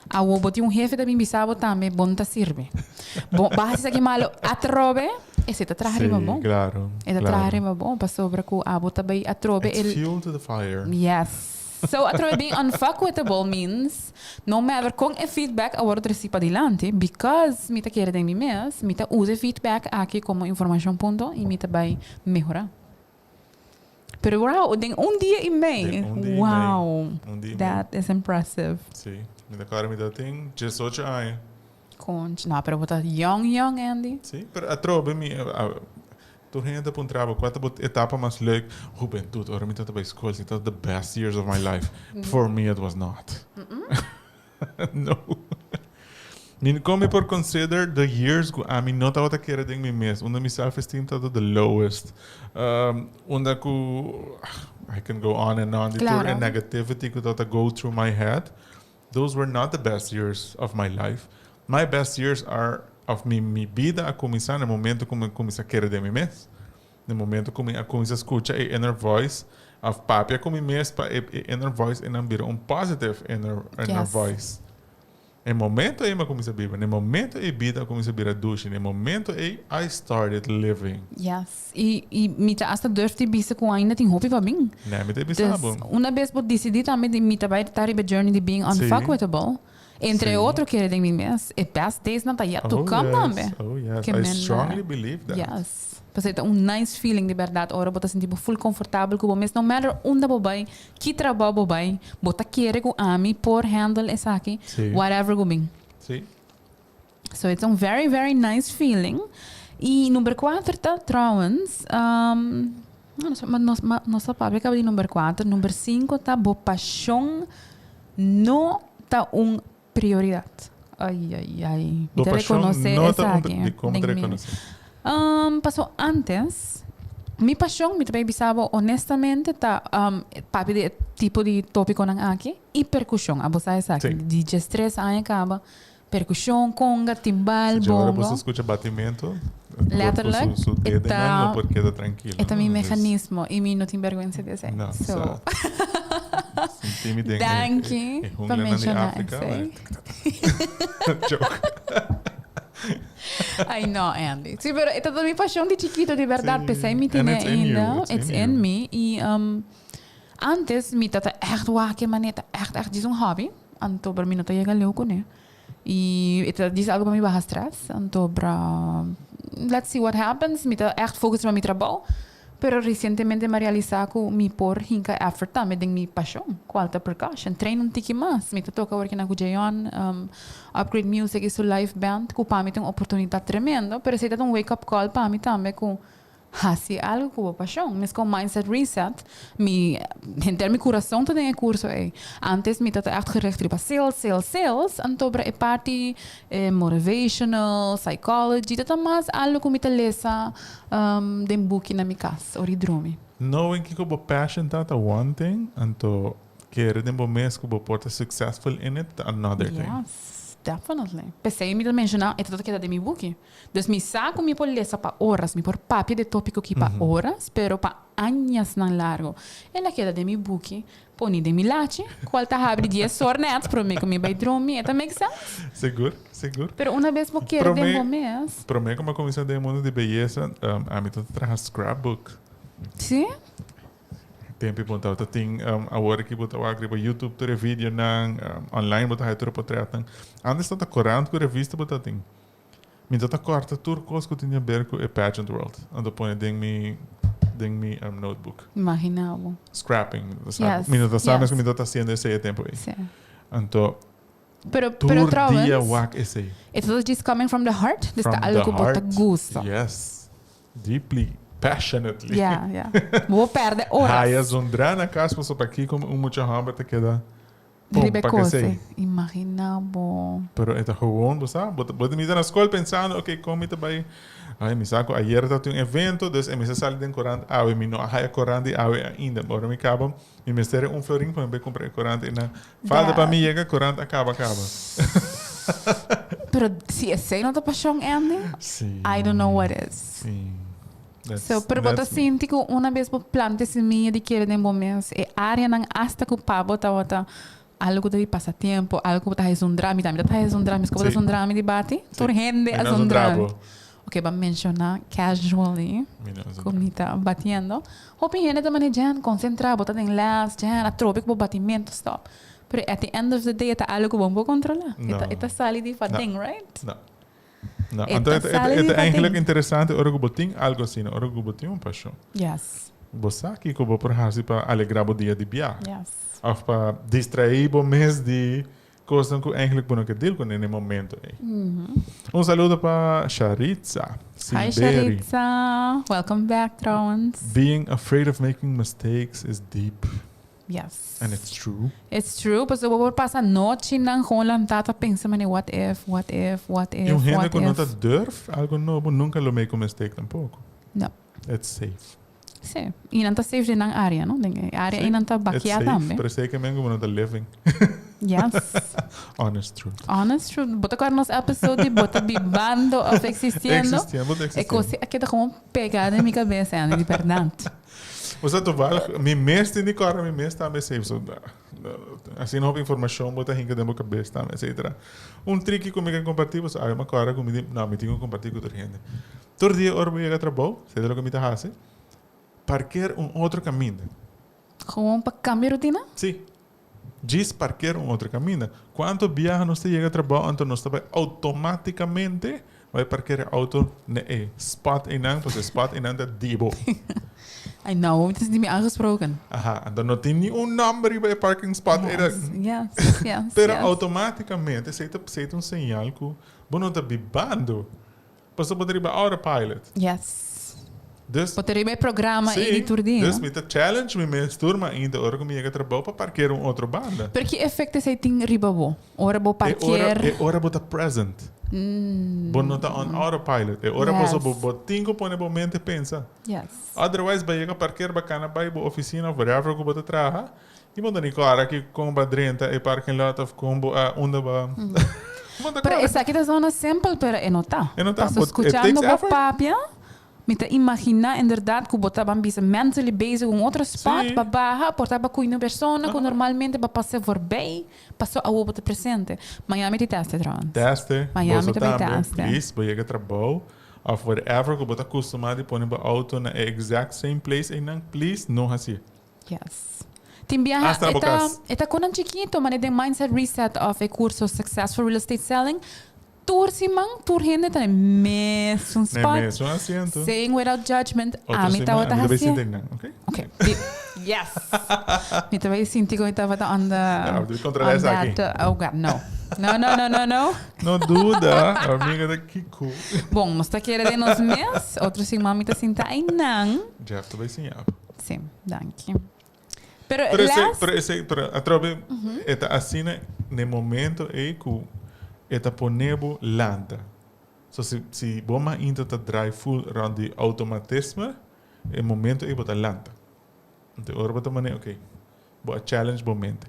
A o boti jefe da bambisa também bom tá sirve. Bom, basta que malo atrobe. Esse tá trabalhando bom. Claro. Esse tá trabalhando bom para sobre que a bota bem atrobe. It's fuel to the fire. Yes. So, atrobe being unfuckwithable means no matter com e feedback agora treci para dilante because me tá querendo em mim mesmo, me tá use feedback aqui como informação ponto e me tá vai melhorar. Pero wow, tem dia e meio. Wow. That is impressive. Sim. Me dá cara, me dá tem 18 anos. Não, pero você young, Andy. Sim, pero atrobe me tu renda para trabalho, qual é a etapa mais leuk? Juventude, ora me tá para escola, it was the best years of my life. For me it was not. No. Me come por consider the years a mim não estava querendo em mim mesmo. Onde me self-esteem estava the lowest. Onde I can go on and on. The tour and negativity que estava go through my head. Those were not the best years of my life. My best years are of minha vida a começar no momento como eu começo a querer de mim mesmo. No momento como eu começo a escutar a inner voice of papia como mesmo para inner voice e não vira positive inner voice. No momento aí eu comecei a viver, no momento aí vida comecei a virar ducha, no momento aí I started living. Yes. E me tá hasta durfte bisa com ainda tem hope para mim. Não, me tem bisa bom. Uma vez eu decidi também de me vai estar a journey de being unfuckwithable. Entre outro que de mim mesmo, e best days não tá yet to come também. Oh yes, I strongly believe that. Yes. Parce que é nice feeling de verdade. Ora, você se sente full confortável com você. No matter onde você vai, que trabalho você vai, você quer com ami por handle essa aqui, whatever go bem. Sim. So it's a very, very nice feeling. E número 4 tá trouwens, nossa papi acaba de número 4. Número 5 tá bo paixão não tá prioridade. Ai. Bo paixão não tá como te reconhecer. Passou antes, minha paixão, me também pensava honestamente, tá papi de tipo de tópico nang aqui e percussão. A você sabe, de 13 anos acaba percussão, conga, timbal, bongo. Agora você escuta batimento. Letterlijk, não porque tá tranquilo. É também mecanismo e mim não tem vergonha de dizer. Não, so. Thank you. Para mencionar Joke. I know, Andy. Sim, pero ito também paixão de chiquito, de verdade. Pensei me tinha ainda. It's in me. E antes, me tata echt waken, maneta. Echt, diz hobby. Anto, para mim não tá chegando leuco, né? E ito diz algo para mim barra stress. Anto, para... Let's see what happens. Me tá echt focus para mi trabalho. Pero recentemente me realizar que me por hinka effort também de minha paixão, qualta percussion, treino um tiki mais, me toca working na Gujayon, upgrade music e live band, que para mim tem uma oportunidade tremenda, pero se tá um wake up call para mim também com Hasi algo como paixão, mas com mindset reset, me enter mi coração todo em curso é. Antes me tata echt gericht riba sales, antobra é parte motivational, psychology, tata mais algo como te lesa den book na mi casa, ori dromi. Knowing que como passion tata one thing, anto kere den momento que porta successful in it, another thing. Yes. Definitely. Pensei me mencionar, é tudo que é de mi book. Dus mi saco mi por lesa pa horas, mi por papia de tópico que pa horas, pero pa años nan largo. Ela queda de mi book, poni de mi lache, qual ta abre 10 horas pro me comi by dromi, eta make sense? Seguro. Pero una vez mo quero de mês. Pro me como comissão de mundo de beleza, a mim tudo traz scrapbook. Sim? Tempo ponta outra tem agora que botar o agriba YouTube ter vídeo na online botar aí ter portretan. Antes tá correndo com revista botar tem. Me tá corta tur coisa que tinha ver com a pageant world. Ando põe ding me notebook. Imaginavo. Scrapping. Yes. Me tá sabes que me tá sendo esse tempo aí. Sim. Então pero trouwens, dia wak esse. It's just coming from the heart. Dus From tá algo the bota heart. gusto. Yes. Deeply. Passionately. Yeah. Vou perder horas. Hai zondra na casa só para aqui como muita hamba te queda. Ribecose. Imaginavo. Pero é gewoon, você bota me na escola pensando, ok, como está bem. Ai, me saco, ayer tá um evento, dus me sale den corante, me não há corante ainda, agora me acaba, me mestere florinho para me comprar corante na falta para mim chega corante acaba. Pero se esse não tá paixão, Andy, Sim. I don't know what is. Sim. Pero bota sinti que uma vez po plante semilla de querer de momentos, e área não hasta que pa bota algo de passatempo, algo que tá um drama, também tá um drama, que bota um drama de bate, tur rende a um drama. Ok, vamos mencionar casually, como tá batendo. Hopi gente também já concentrar, bota em last, já a tropic bo batimento stop. Pero at the end of the day, tá algo que vamos controlar. Ita sali de fating, right? Não, então é eigenlijk interessante, ora botin algo assim, ora botin paixão. Yes. Você aqui que vou por para alegrar o dia de bia. Yes. Of para distrair o mês de coisas que eigenlijk não quer deal com nesse momento. Saludo para Sharitza. Hi Sharitza. Welcome back, trouwens. Being afraid of making mistakes is deep. Yes. And it's true. It's true, mas eu vou passar noite nang Holland tata pensa mane what if. E gente que não durf algo novo nunca lo make a mistake tampouco. No. It's safe. Sim. E não tá safe de nang área, não? Área e não tá baqueada também. Pero sei que mengo não tá living. Yes. Honest truth. Honest truth. Bota agora nosso episódio, bota bibando of existindo. É coisa que tá como pegada em minha cabeça, Andy, de verdade. Você toevallig, mijn meeste in die karren, mijn meeste aan mij safe. So, als je nog informatie moet hebben, dan moet ik best aan, etc. Tricky que eu compartilho, você aí uma cara comigo, não, me tenho compartilho com outra gente. Todo dia eu vou trabalhar, sei lá o que me tá fazendo. Parquear outro caminho. Gewoon para cambiar rotina? Sim. Diz parquear outro caminho. Quando viaja não se chega a trabalhar, então não está automaticamente vai parquear auto na spot in ang, porque spot in ang dat dibo. I know, het is niet meer aangesproken. Aha, en dan tem nenhum number bij parking spot. Yes. Pero automaticamente você tem sinal que você não está bibando. Você pode ir para autopilot. Yes. Dus, pode ir para programa e tudo. Dus met de challenge met mijn turma ainda ora como chega trabalho para parquear outra banda. Pero que efeito você tem riba bo? Ora bo parquear. Ora bo tá present. Bo não tá on autopilot. Ora bo tingo pone bo mente pensa. Yes. Otherwise ba chega parquear bacana ba bo oficina of wherever que bo tá trabalha. E mo dani cara que com badrenta e parking lot of combo onda ba. Pero essa aqui tá zona simple, pero é nota. Estou escutando bo papia. Me te imagina inderdaad que bota bambisa mentally bezig com outro spot, para barra, portar para cuidar persona que normalmente para passar voorbij, passou a outra presente. Miami te teste trouwens. Teste. Miami também teste. Please, bij je trabalho, of whatever que bota acostumado de pôr a auto na exact same place e não, please, não assim. Yes. Tim viaja, eta com um chiquito, mas tem mindset reset of a curso successful real estate selling. Tour simang, tour hindi tayo mesmo spot. Mesmo asiento. Saying without judgment. Ami tawa ta hasi. Okay. Yes. Mi tawa sinti ko itawa ta on the. No, contra essa aqui. Oh God, no. Não. No duda, amiga da Kiko. Bom, nós está querendo de nos mês, outros sim, mami, está sentar em não. Já também sim. Sim, danke. Pero a trobe, eta assina no momento que eta ponebo lanta. So se boma inta ta drive full around the automatisme, no momento que bota lanta. Então, ora bota mané, ok. Boa challenge momento.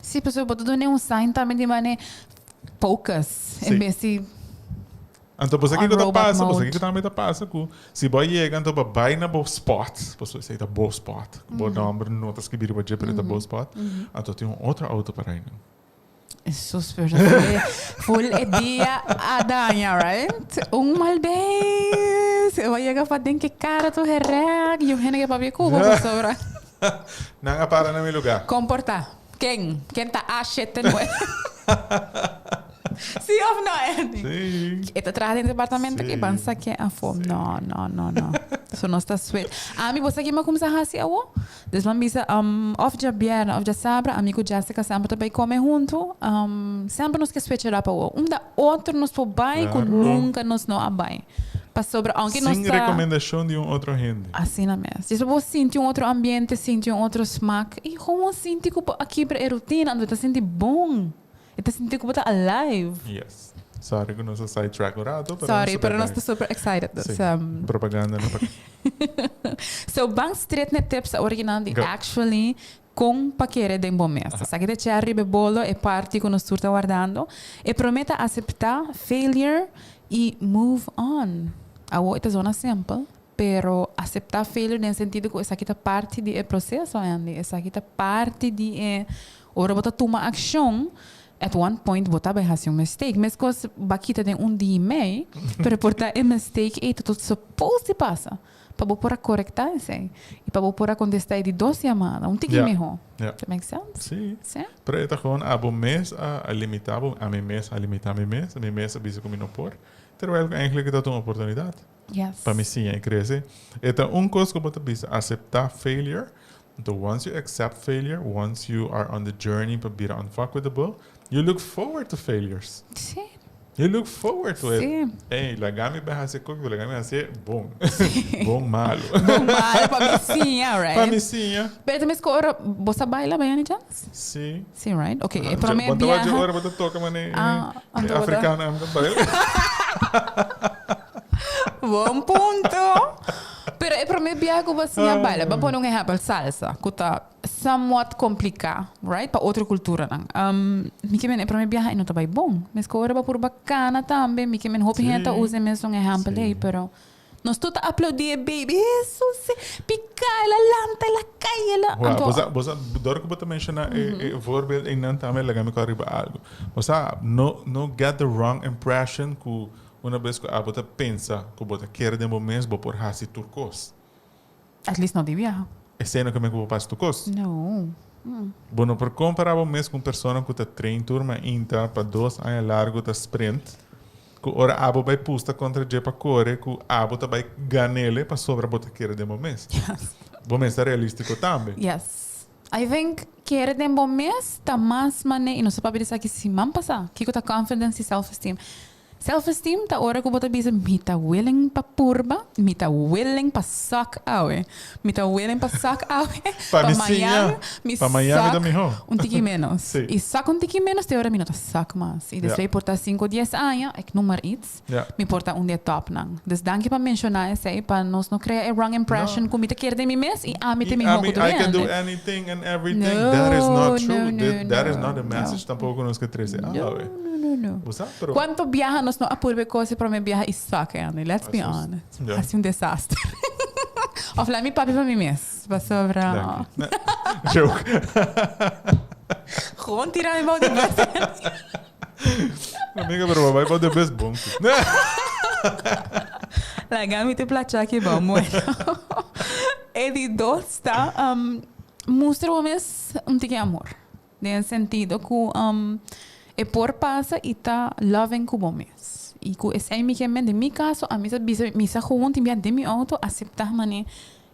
Sim, pessoal, bota do nenhum sign também de mané focus. Em vez de então, você que tá passa, você que também tá passa, se boy chega, então vai na boa spot, você sei tá boa spot, boa número, notas que bira para tá boa spot, então tem outro auto para aí. Isso super full dia a danha, right? Malbês, eu ia chegar para dentro que cara tu herreg, eu rene que para ver cubo sobra. Não para no meu lugar. Comportar. Quem tá achete não é? Sim ou não, Andy? Sim. Está atrás do departamento que pensa que é a fome. Não. Isso não está sweet. A você aqui mas começa a fazer algo? Desde bisa of de bierna, of de sabra, amigo Jessica sempre também come junto. Sempre nos que switch up o. Da outro nos por bem, que nunca nos não abai. Para sobre, aunque não sem recomendação de outro rende. Assim na mesa. Se você sentir outro ambiente, sentir outro smack, e como sentir que aqui para a rotina, ando tá sentir bom. Está sentindo que está alive. Yes. Sorry que não sou sidetrack orado. Sorry, pero nós estamos super excited. Propaganda. So, bang straight net tips original de actually com paquere de bom mês. Sabe que te arriba bolo e parte que nós está guardando. E prometa aceitar failure e move on. Awo ita zona simple. Pero aceitar failure no sentido que essa aqui está parte do processo, Andy. Essa aqui está parte de ora bota tomar ação. At one point, você vai fazer mistake. Mas coisa baquita de dia e meio, para portar mistake, e tudo supposed to passar. Para você poder correctar isso. E para você poder contestar de 2 chamadas. Tique melhor. That makes sense? Sim. Para isso, gewoon, abo mês a limitar, a minha mês a limitar a minha mês a bisa como não por. Terwijl eigenlijk dat uma oportunidade. Yes. Para mim sim, é crescer. Então, coisa que você bisa aceitar failure. Então, once you accept failure, once you are on the journey para be unfuckwithable, you look forward to failures. Sim. You look forward to it. Ei, lagami vai fazer coisa, lagami vai ser bom. Bom malo. Bom malo, para mim sim, right? Para mim sim, Pero também escora, você baila bem, né, Jans? Sim. Sim, right? Ok, para mim viaja. Quando agora você toca, mané, africana, bom ponto. Pero para mim viaja com você a baila. Vamos pôr exemplo, salsa, que está somewhat complicado, right? Para outra cultura, não. Para mim viaja e não está bem bom. Mas que agora por bacana também. Me que me hope gente usa mesmo exemplo aí, pero nós tudo aplaudir, baby. Isso se pica, ela lanta, ela cai, ela. Você dor que você menciona voorbeeld em não também lagami com arriba algo. Você não get the wrong impression que uma vez que você pensa que você quer de momento você por hasi turcos. At least não devia. É cena que me que você turcos? Não. Bueno, por comparar mesmo com pessoa que está trein turma inta para 2 anos largo da sprint, que ora abo vai pusta contra je para correr, que abo tá vai ganele para sobra você quer de momento. Yes. Momento é realístico também. Yes. I think quer de momento está mais maneiro, e não se pode dizer que se man passar, que está confidence e self-esteem. Self-esteem, ta ora ko bota bisa mita willing pa purba, mita willing pa suck awe. Mita willing pa suck awe. Pa Miami da miho. Tiki menos. E suck tiki menos, te ora mi nota suck mas. E deswegen porta 5, 10 anos, ik noem maar iets. Mi porta dia top nang. Dus dank je pa mencionar esse, pa nos no crea a wrong impression ku mita quer de mi mes, e amite mi hoco I can do anything and everything. No, that is not true. No, that is not a message tampoco nos que trece. No. Quanto viaja nós não apurbe coisa para me viajar e saca, Andy. Let's be honest. Assim desastre. Of lá, mi papi para mim mesmo. Para sobra. Joke. Gewoon tirar em balde best. Amiga, pero vai para o best bom. Legal, me te placha aqui, vamos. Ele dois tá mostra o mesmo tique amor. No sentido que e por passa e tá loving com mês. E com esse aí que de mi caso, a misa misa gewoon timbia de mi auto aceitar mané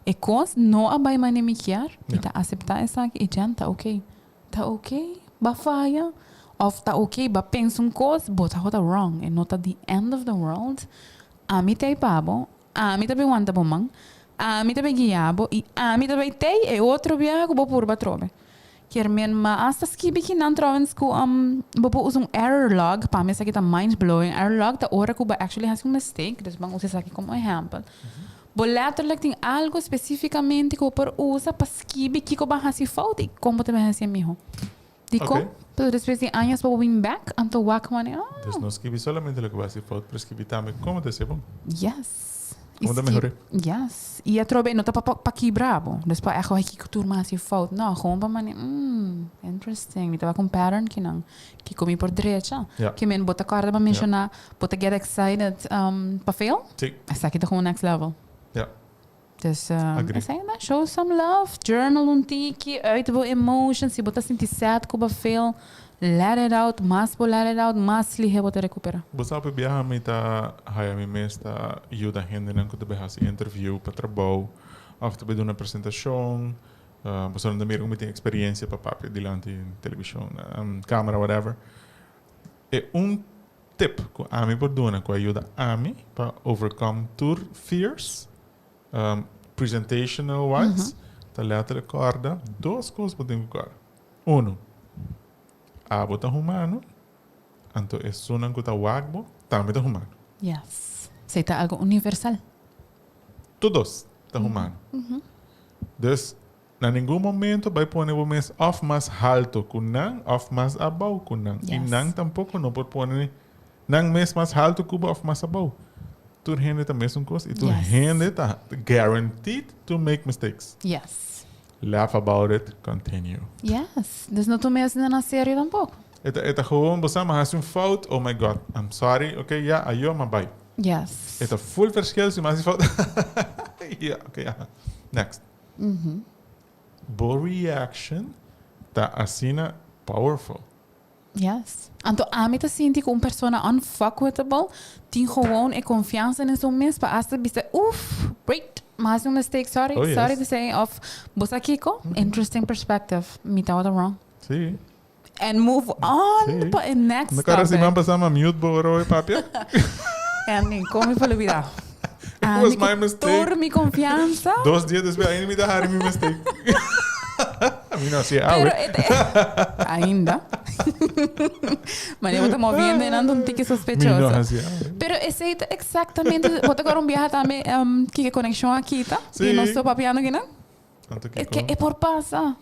e cos não abai mané mi quer e tá aceitar essa e já tá ok. Tá ok? Bafaia. Of tá ok, ba pensa coisa, bota hota wrong. E nota the end of the world. A mim tem pabo, a mim também wanta bomang, a mim também guiabo, e a mim também tem e outro viaje que vou por batrobe. Quer men ma hasta skibi que não trouwens ku vou usar error log para mim isso aqui tá mind blowing. Error log tá hora que actually has um mistake, dus bang usar aqui como exemplo. Bo letterlijk tem algo especificamente que eu por usa para skibi que ba hasi fout e como também hasi miho. Dico, pero después de años para win back anto wak mane. Dus no escribí solamente lo que va a decir fout, pero escribí también cómo te bom. Yes. Como te mejoré. Yes. E a trobe não tá para quebrabo. Después é que que turma hasi fout. Não, como para mane. Interesting. Me tava com pattern que não que comi por direita. Que men bota corda para mencionar, bota get excited para fail. Sim. Essa aqui tá como next level. Ja. Dus show some love, journal um tiki, uit bo emotions, se botar sentir sad com veel, let it out, mas mas lihe bota recupera. Você sabe viajar me tá, haya me mesta ajuda gente não que fazer interview para trabalho, ou te uma apresentação, você não tem como tem experiência para papia diante televisão, câmera, whatever. É tip que a mim pode dar, que ajuda a mim para overcome tour fears. Presentational wise, tá letterlijk corda, duas coisas podem ficar. A bota humano, anto é sunan que tá wagbo, também tá humano. Yes. Sei tá algo universal. Todos tá humano. Dus, na nenhum momento vai pôr o mês off mais alto que não, off mais abaixo que não. E não tampouco não pode pôr não mês mais alto que off mais abaixo. Tu gente também é uma coisa. E tu gente está guaranteed to make mistakes. Yes. Laugh about it, continue. Yes. Dus não tu mesmo na série tampouco. Eta gewoon, você mas fout, oh my god, I'm sorry, okay, ja, ayo, maar bye. Yes. Eta full verschil, se mas fout. Ja, okay, next. Bo reaction, tá assina powerful. Yes. Anto a mim tá sinti que persona unfuckwithable tem gewoon e confiança nesse mês para hasta bisa great, mas mistake, sorry to say of bosa kiko, interesting perspective, me tá wrong. Sim. And move on para the next topic. Cara, se man passar uma mute boro e papia. And como foi olvidar. It was my mistake. Por mi confiança. 2 dias depois ainda me dá mi mistake. A mim não, pero ainda. Mas eu estou movendo e não tique sospechoso. Pero esse é exatamente. Vou agora viajar também que é conexão aqui, tá? E não estou papiando aqui, não? É que é por passar.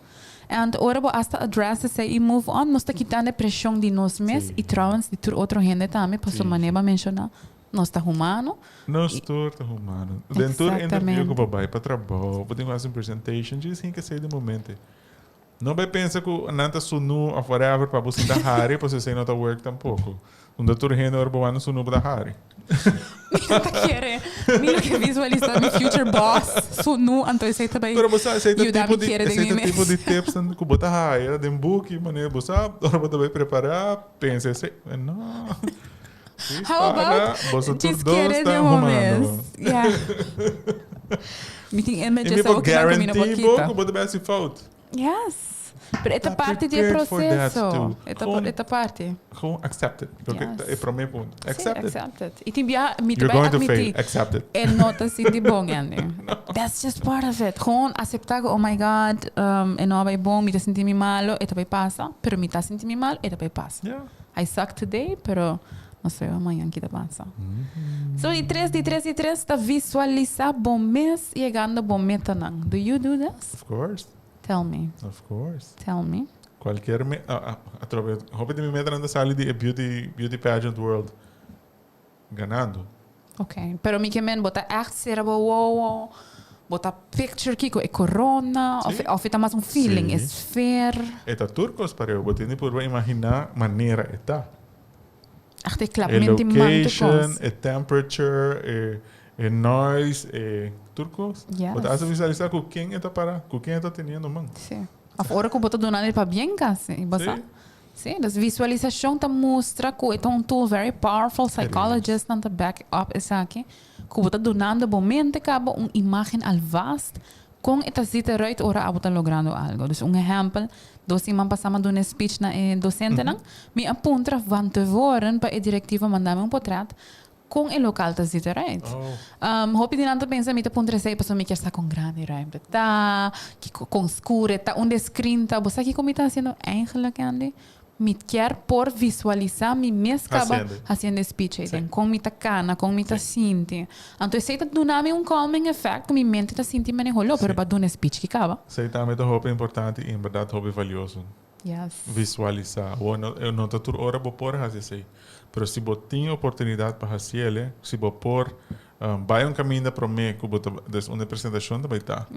And ora vou hasta address esse e move on. Nós está quitando a pressão de nós mesmos e trouwens de outra gente também. Para sua maneira mencionar. Nós está humano. Nós está humano. Dentro do interview com o papai para trabalho, para fazer uma presentation, diz que sei de momento. Não vai pensar que não está sunu ou whatever para você dar Harry, para você não está work tampouco. Um doutor gente ora boa sunu para Harry. Kere, mira que visualizar meu future boss sunu, então sei também. Pero você aceita tipo de tips que botar Harry, de book, maneira você, ora você vai preparar, pensa assim, não. How about just kere de momento? Yeah. Meeting images of guarantee book, but the best fout. Yes. Pero esta parte do processo. Esta parte. Gewoon accept it. É para mim ponto. Accept it. E tem bia You're going to fail. Accept it. E nota assim de bom ending. That's just part of it. Gewoon aceitar que oh my god, não vai bom, me tá sentindo mal, eta vai passar, pero me tá sentindo mal, eta vai passar. Yeah. I suck today, pero não sei amanhã que tá passa. So de 3 está visualizar bom mês e chegando bom meta não. Do you do this? Of course. Tell me. Of course. Tell me. Qualquer hoop de me meter na sala de beauty pageant world. Ganando. Ok. Pero mi que men bota echt ser wow. Bota picture kiko e corona. Of é mais feeling, esfera. Eta turcos para eu, botar nem por imaginar maneira eta. Até claramente location, temperature, noise, turcos. Yes. Botar a visualizar com quem está para, com quem está tendo mão. Sim. Agora que botar donando para bem casa, e botar. Sim, das visualização tá mostra que é um tool very powerful psychologist na back up essa aqui. Que botar donando momento acaba uma imagem al vast com esta cita right ora abo tá logrando algo. Dus exemplo, dos iman passama de speech na docente nang, mi apunta van tevoren pa diretiva mandame portret com o local tá zitten right. Hoop je dan te pensa mi te puntre sei paso mi quer estar com grande ruimte tá, que com escuro tá onde screen tá, você aqui como tá haciendo eigenlijk Andy? Mi quer por visualizar mi mescaba haciendo speech aí, com mi ta cana, com mi ta sinti. Então sei tá dunami calming effect, com mi mente tá sinti mane holo, pero ba dun speech que cava. Sei também tá hoop importante e em verdade hoop valioso. Yes. Visualizar. Eu não tô toda hora por fazer isso. Pero se você tem oportunidade para fazer, se você por vai caminho para mim, que você uma apresentação também tá.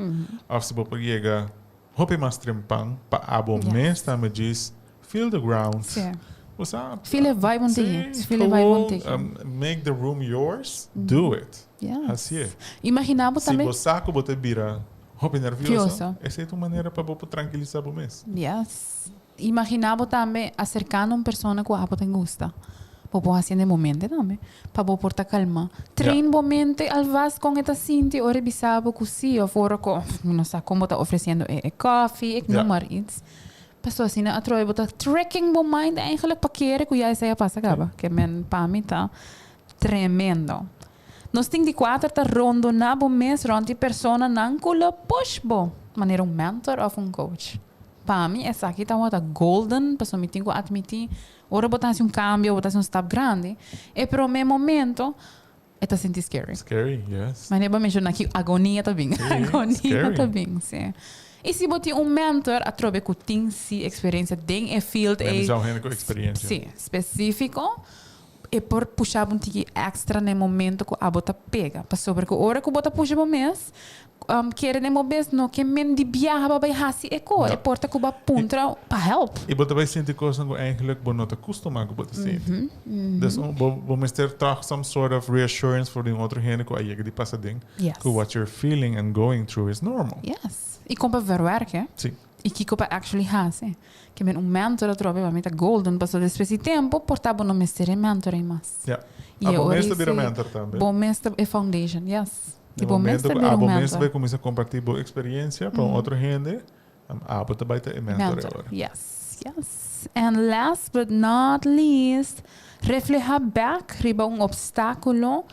Ou se você chega, hope mais trempang para abo mês também diz feel the ground. Sim. Você feel a vibe on the feel a vibe on the make the room yours. Do it. Yes. Assim. Imaginava também. Se você saco você vira hope nervioso, essa é uma maneira para você tranquilizar o mês. Yes. Imaginava também acercando uma pessoa que a você gosta. Popo haciendo momento também, para você portar calma. Trein momento alvas com esta cinti ou revisava com si ou fora com, não sei como está oferecendo coffee, ik noem maar iets. Pessoa assim, a troia bota tracking bo mind eigenlijk para kere que já saia passa acaba, que men para mim tá tremendo. Nós tem de quatro tá rondo na bo mês ronti persona não cula push bo, maneira mentor ou coach. Para mim essa aqui tá uma golden, pessoa me tem que admitir. Ora botasse cambio, botasse step grande. E per me momento, está senti scary. Scary, yes. Mas nem mencionar aqui agonia também. Agonia também, sim. E se botar mentor, a trobe que tem si experiência dentro do field, experiência. Sim, específico. E por puxar um tique extra no momento que a bota pega. Para sobre que hora que a bota puxa o mês, kere de mobes no que men die viaja bij hasi eko e porta kuba puntra pa help. E bota vai sentir coisas que eigenlijk bo not acostumado com bota sentir. Dus bo mister toch some sort of reassurance for the other hand ko ayega di passa ding. Ko what you're feeling and going through is normal. Yes. E kom pa verwerken. Sim. E kiko pa actually hasi. Que men mentor a trobe ba meta golden passo desse tempo portabo no mister mentor em mas. Ja. A bom mês vira mentor também. Bom mês é foundation, yes. No momento que a momento vai começar a compartilhar boa experiência para outra gente, a bota vai ter mentor agora. Yes, yes. And last but not least, refleja back riba obstáculo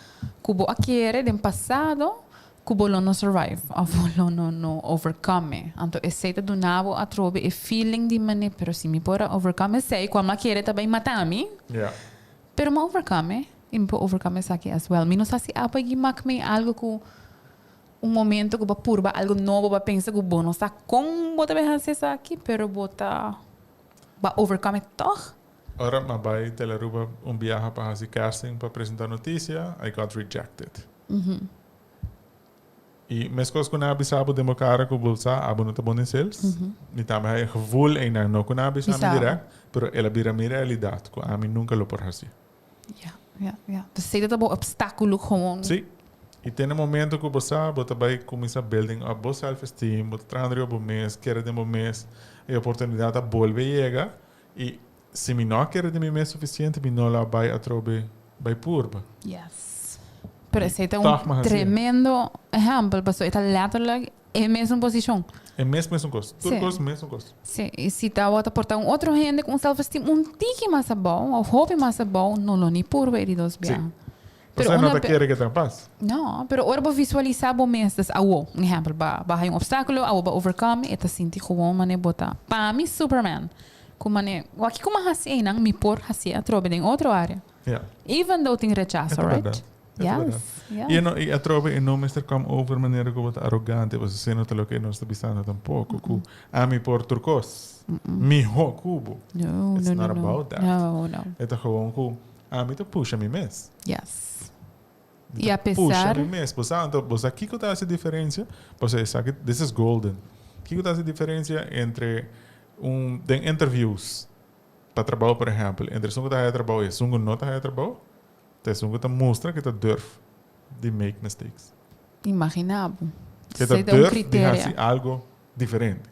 kubo akere do passado, kubo não survive, ou não overcome. Então, essa do nabo a trobe e feeling de mane, pero se me pora overcome sei como akere também matami. Yeah. Pero ma overcome. E po overcome isso aqui as well. Menos assim, apa gimak me algo com momento que ba purba algo novo ba pensa que bom, não está como bota bem fazer isso aqui, pero bota ba overcome toch. Ora, mas vai teleruba viaje para fazer casting para apresentar notícia, I got rejected. E mes coisas que não avisava de cara que bolsa, abo não tá bom em sales. E também é gevoel e não que não avisava direto, pero ela vira minha realidade, que a mim nunca lo por fazer. Ja. Dus sei dat een obstáculo gewoon. Sim. E tem um momento que você vai começar a building up o self-esteem, você trabalha o mês, quer de um mês, e a oportunidade a volver chega. E se me não quer de um mês suficiente, me não vai a trobe, vai purba. Yes. Pero esse é tremendo exemplo, pessoal. Está letterlijk em mesma posição. É mesmo custo. Tudo custo, mesmo custo. Sim. E se está a portar outro gente com self-esteem tique mais bom, ou hobby mais bom, não lo ni purba e dos bem. Você não está querendo que te paz? Não, pero ora vou visualizar bom mês das awo, exemplo, ba um obstáculo, awo ba overcome, eta sinti gewoon mane bota. Pa mi Superman. Como mane, aqui como hasi nang mi por hasi a trobe em outra área. Yeah. Even though tem rechaço, right? Yes. E a trobe e não mister come over maneira que você arrogante, você não tá lo que não está pensando tampouco, que a mi por turcos. Mi ho cubo. No, It's not about that. No. Eta gewoon que a mi te puxa mi mês. Yes. E apesar... Puxa mi mês. Você aqui que está essa diferença, você sabe que this is golden. Aqui que está essa diferença entre den interviews para trabalho, por exemplo, entre um que está a trabalho e um que não está a trabalho, é um que está mostra que está durf de make mistakes. Imaginável. Que está durf de fazer algo diferente.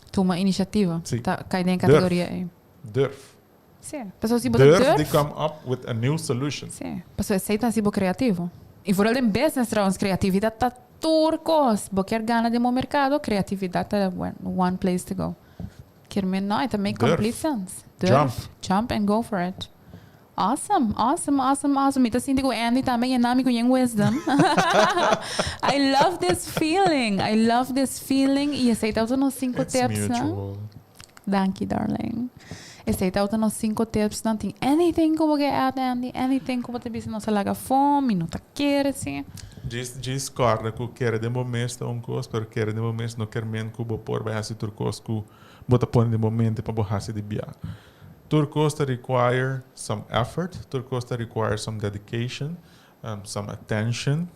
Toma iniciativa. Sim. Tá, cai dentro da categoria aí. Durf. Sim. Pessoas se durf de come up with a new solution. Sim. Pessoas aceitam se criativo. E vooral in business trouwens, creatividade tá turcos. Boquer gana de mercado, creatividade tá one place to go. Quer me não, it make complete sense. Jump and go for it. Awesome. Ito sinti ko Andy também e nami ko yung wisdom. I love this feeling. E aceita ito nos 5 tips na. Thank you, darling. Aceita ito nos 5 tips na. Tem anything ko mag-add, Andy? Anything ko mag-abis na sa laga fome, não tá quer, assim? Discorda que quer de momento um coisa, pero quer de momento não quer men que o por vai assim turcos que bota põe de momento para borrar de bia. Turcosta require some effort. Turcosta require some dedication, some attention.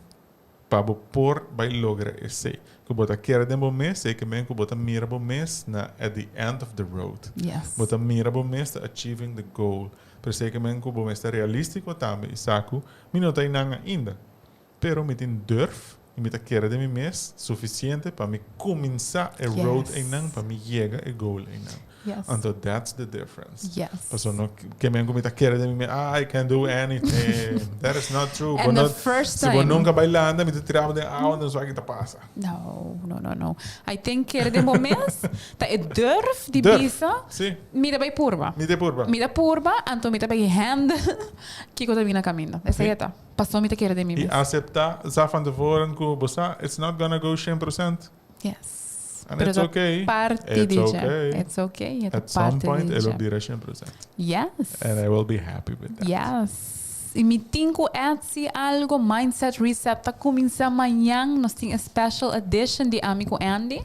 Para por vai lograr esse. Que bota quer de momento, sei que men que bota mira momento na at the end of the road. Yes. Bota mira momento achieving the goal. Pero sei que men que momento é realístico também. Saco, minuto ainda. Pero me tem durf. E me quer de mim mês suficiente para me começar a road ainda para me chegar a goal ainda. Yes. And so that's the difference. Yes. So no que me comita quer de mim, I can do anything. That is not true. And the first time. Se nunca bailando, me tirava de não só que tá passa. No. I think quer de momento, tá é durf de bisa. Sim. Mira vai purba. Mira purba, então mira vai hand. Que coisa vina caminho. Essa é tá. Passou mita quer de mim. E aceitar, já van tevoren que você, it's not gonna go 100%. Yes. And it's okay. It's okay. At some point, it will be 100%. Yes. And I will be happy with that. Yes. E me tinko se algo mindset reset tá começa amanhã. Nós tem a special edition de Amigo Andy.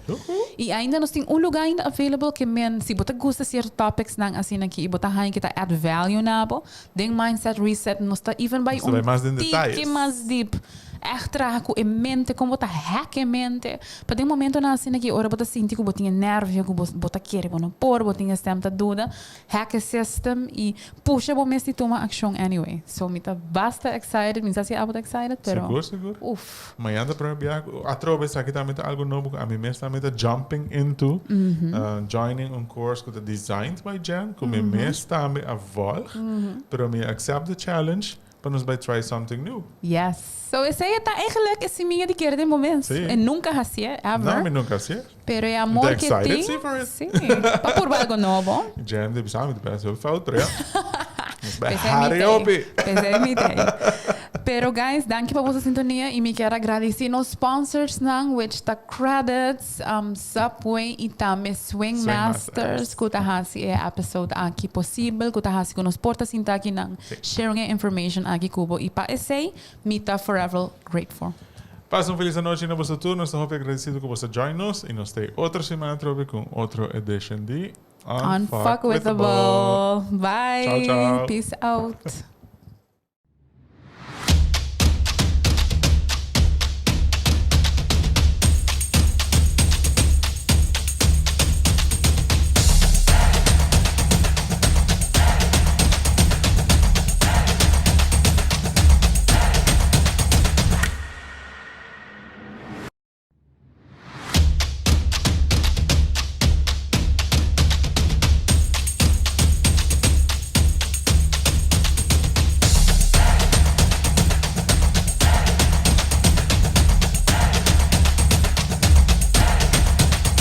E ainda nós tem lugar ainda available que men se você gosta certos topics nang assim aqui e você hay kita add value nabo. Den mindset reset nós tá even by tique mais deep. Extra com em mente, como botar hack em mente. Para tem momento na assim que ora botar sentir que botinha nervo, que botar querer, botar por, botinha stem tá dúvida, hack system e puxa bom mesmo toma ação anyway. So me tá basta excited, me tá se abota excited, pero seguro. Uf. Amanhã tá para viajar. Atrás aqui também tá algo novo. A mim mesmo também tá jumping into joining course que tá designed by Jen, que me mesmo também a vol, pero me accept the challenge. Para nos vai try something new. Yes. So esse aí tá eigenlijk esse minha de querer de momento. E nunca hacía, ever. Não, nunca hacía. Pero é amor que tem. Sim. Para por algo novo. Jen, de sabe, de peça eu falo para ela. Pero guys, danke para vossa sintonia e me quero agradecer nos sponsors nang which the credits Subway e também Swing Masters que tá hasi é episode aqui possível que tá hasi com nos porta sinta aqui nang sharing information aqui cubo e para esse me tá forever grateful. Passa feliz noite no vosso turno, estou muito agradecido que você join nos e nos tem outra semana com outra edition de Unfuckwithable. Bye. Ciao. Peace out.